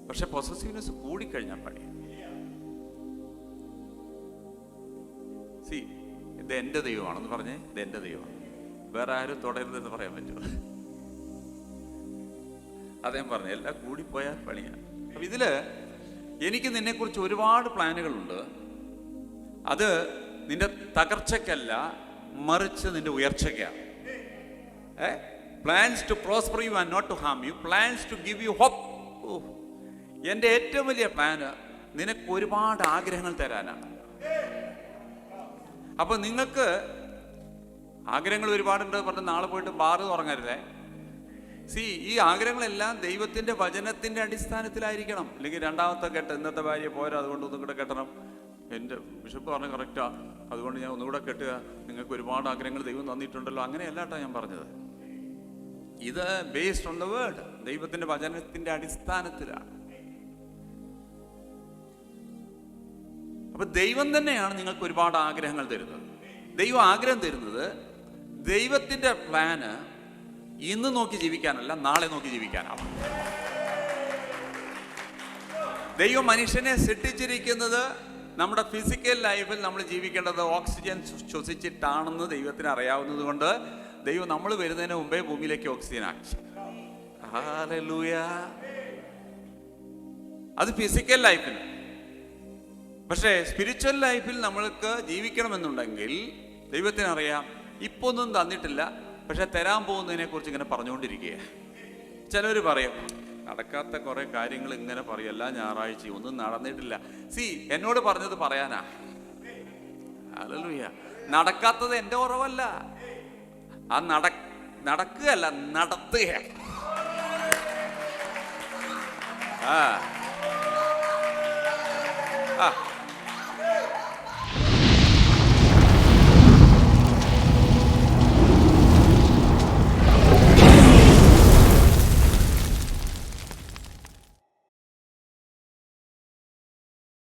പക്ഷെ പൊസസീവ്നെസ് കൂടിക്കഴിഞ്ഞാൽ പണി. സി, ഇത് എൻ്റെ ദൈവമാണെന്ന് പറഞ്ഞേ, ഇത് എൻ്റെ ദൈവമാണ്, വേറെ ആരും തുടരുതെന്ന് പറയാൻ പറ്റുമോ? അദ്ദേഹം പറഞ്ഞു എല്ലാം കൂടിപ്പോയാൽ പണിയാണ്. അപ്പം ഇതില് എനിക്ക് നിന്നെക്കുറിച്ച് ഒരുപാട് പ്ലാനുകളുണ്ട്. അത് നിന്റെ തകർച്ചയ്ക്കല്ല, മറിച്ച് നിന്റെ ഉയർച്ചയ്ക്കാണ്. Plans to prosper you and not to harm you, plans to give you hope. എൻ്റെ ഏറ്റവും വലിയ പ്ലാന് നിനക്ക് ഒരുപാട് ആഗ്രഹങ്ങൾ തരാനാണ്. അപ്പൊ നിങ്ങൾക്ക് ആഗ്രഹങ്ങൾ ഒരുപാടുണ്ട് പറഞ്ഞ് നാളെ പോയിട്ട് ബാറ് തുറങ്ങരുതേ. ഈ ആഗ്രഹങ്ങളെല്ലാം ദൈവത്തിന്റെ വചനത്തിന്റെ അടിസ്ഥാനത്തിലായിരിക്കണം. അല്ലെങ്കിൽ രണ്ടാമത്തെ കെട്ട്, ഇന്നത്തെ ഭാര്യ പോരാ, അതുകൊണ്ട് ഒന്നും കൂടെ കെട്ടണം. എൻ്റെ ബിഷപ്പ് പറഞ്ഞ കറക്റ്റാ, അതുകൊണ്ട് ഞാൻ ഒന്നുകൂടെ കെട്ടുക, നിങ്ങൾക്ക് ഒരുപാട് ആഗ്രഹങ്ങൾ ദൈവം തന്നിട്ടുണ്ടല്ലോ, അങ്ങനെയല്ല കേട്ടോ ഞാൻ പറഞ്ഞത്. ഇത് ബേസ്ഡ് ഓൺ ദ വേർഡ്, ദൈവത്തിന്റെ വചനത്തിന്റെ അടിസ്ഥാനത്തിലാണ്. അപ്പൊ ദൈവം തന്നെയാണ് നിങ്ങൾക്ക് ഒരുപാട് ആഗ്രഹങ്ങൾ തരുന്നത്. ദൈവം ആഗ്രഹം തരുന്നത് ദൈവത്തിന്റെ പ്ലാന് ഇന്ന് നോക്കി ജീവിക്കാനല്ല, നാളെ നോക്കി ജീവിക്കാനാണ്. ദൈവം മനുഷ്യനെ സൃഷ്ടിച്ചിരിക്കുന്നത് നമ്മുടെ ഫിസിക്കൽ ലൈഫിൽ നമ്മൾ ജീവിക്കേണ്ടത് ഓക്സിജൻ ശ്വസിച്ചിട്ടാണെന്ന് ദൈവത്തിന് അറിയാവുന്നത് കൊണ്ട് ദൈവം നമ്മൾ വരുന്നതിന് മുമ്പേ ഭൂമിയിലേക്ക് ഓക്സിജൻ ആക്കി. ഹല്ലേലൂയ. അത് ഫിസിക്കൽ ലൈഫിന്. പക്ഷേ സ്പിരിച്വൽ ലൈഫിൽ നമ്മൾക്ക് ജീവിക്കണമെന്നുണ്ടെങ്കിൽ ദൈവത്തിനറിയാം ഇപ്പൊ ഒന്നും തന്നിട്ടില്ല, പക്ഷെ തരാൻ പോകുന്നതിനെ കുറിച്ച് ഇങ്ങനെ പറഞ്ഞുകൊണ്ടിരിക്കുക. ചിലർ പറയും നടക്കാത്ത കുറെ കാര്യങ്ങൾ ഇങ്ങനെ പറയും, എല്ലാ ഞായറാഴ്ചയും ഒന്നും നടന്നിട്ടില്ല. എന്നോട് പറഞ്ഞത് പറയാനാ. ഹല്ലേലൂയ. നടക്കാത്തത് എൻ്റെ കുറവല്ല, ആ നടക്കുകയല്ല, നടത്തുക. ആ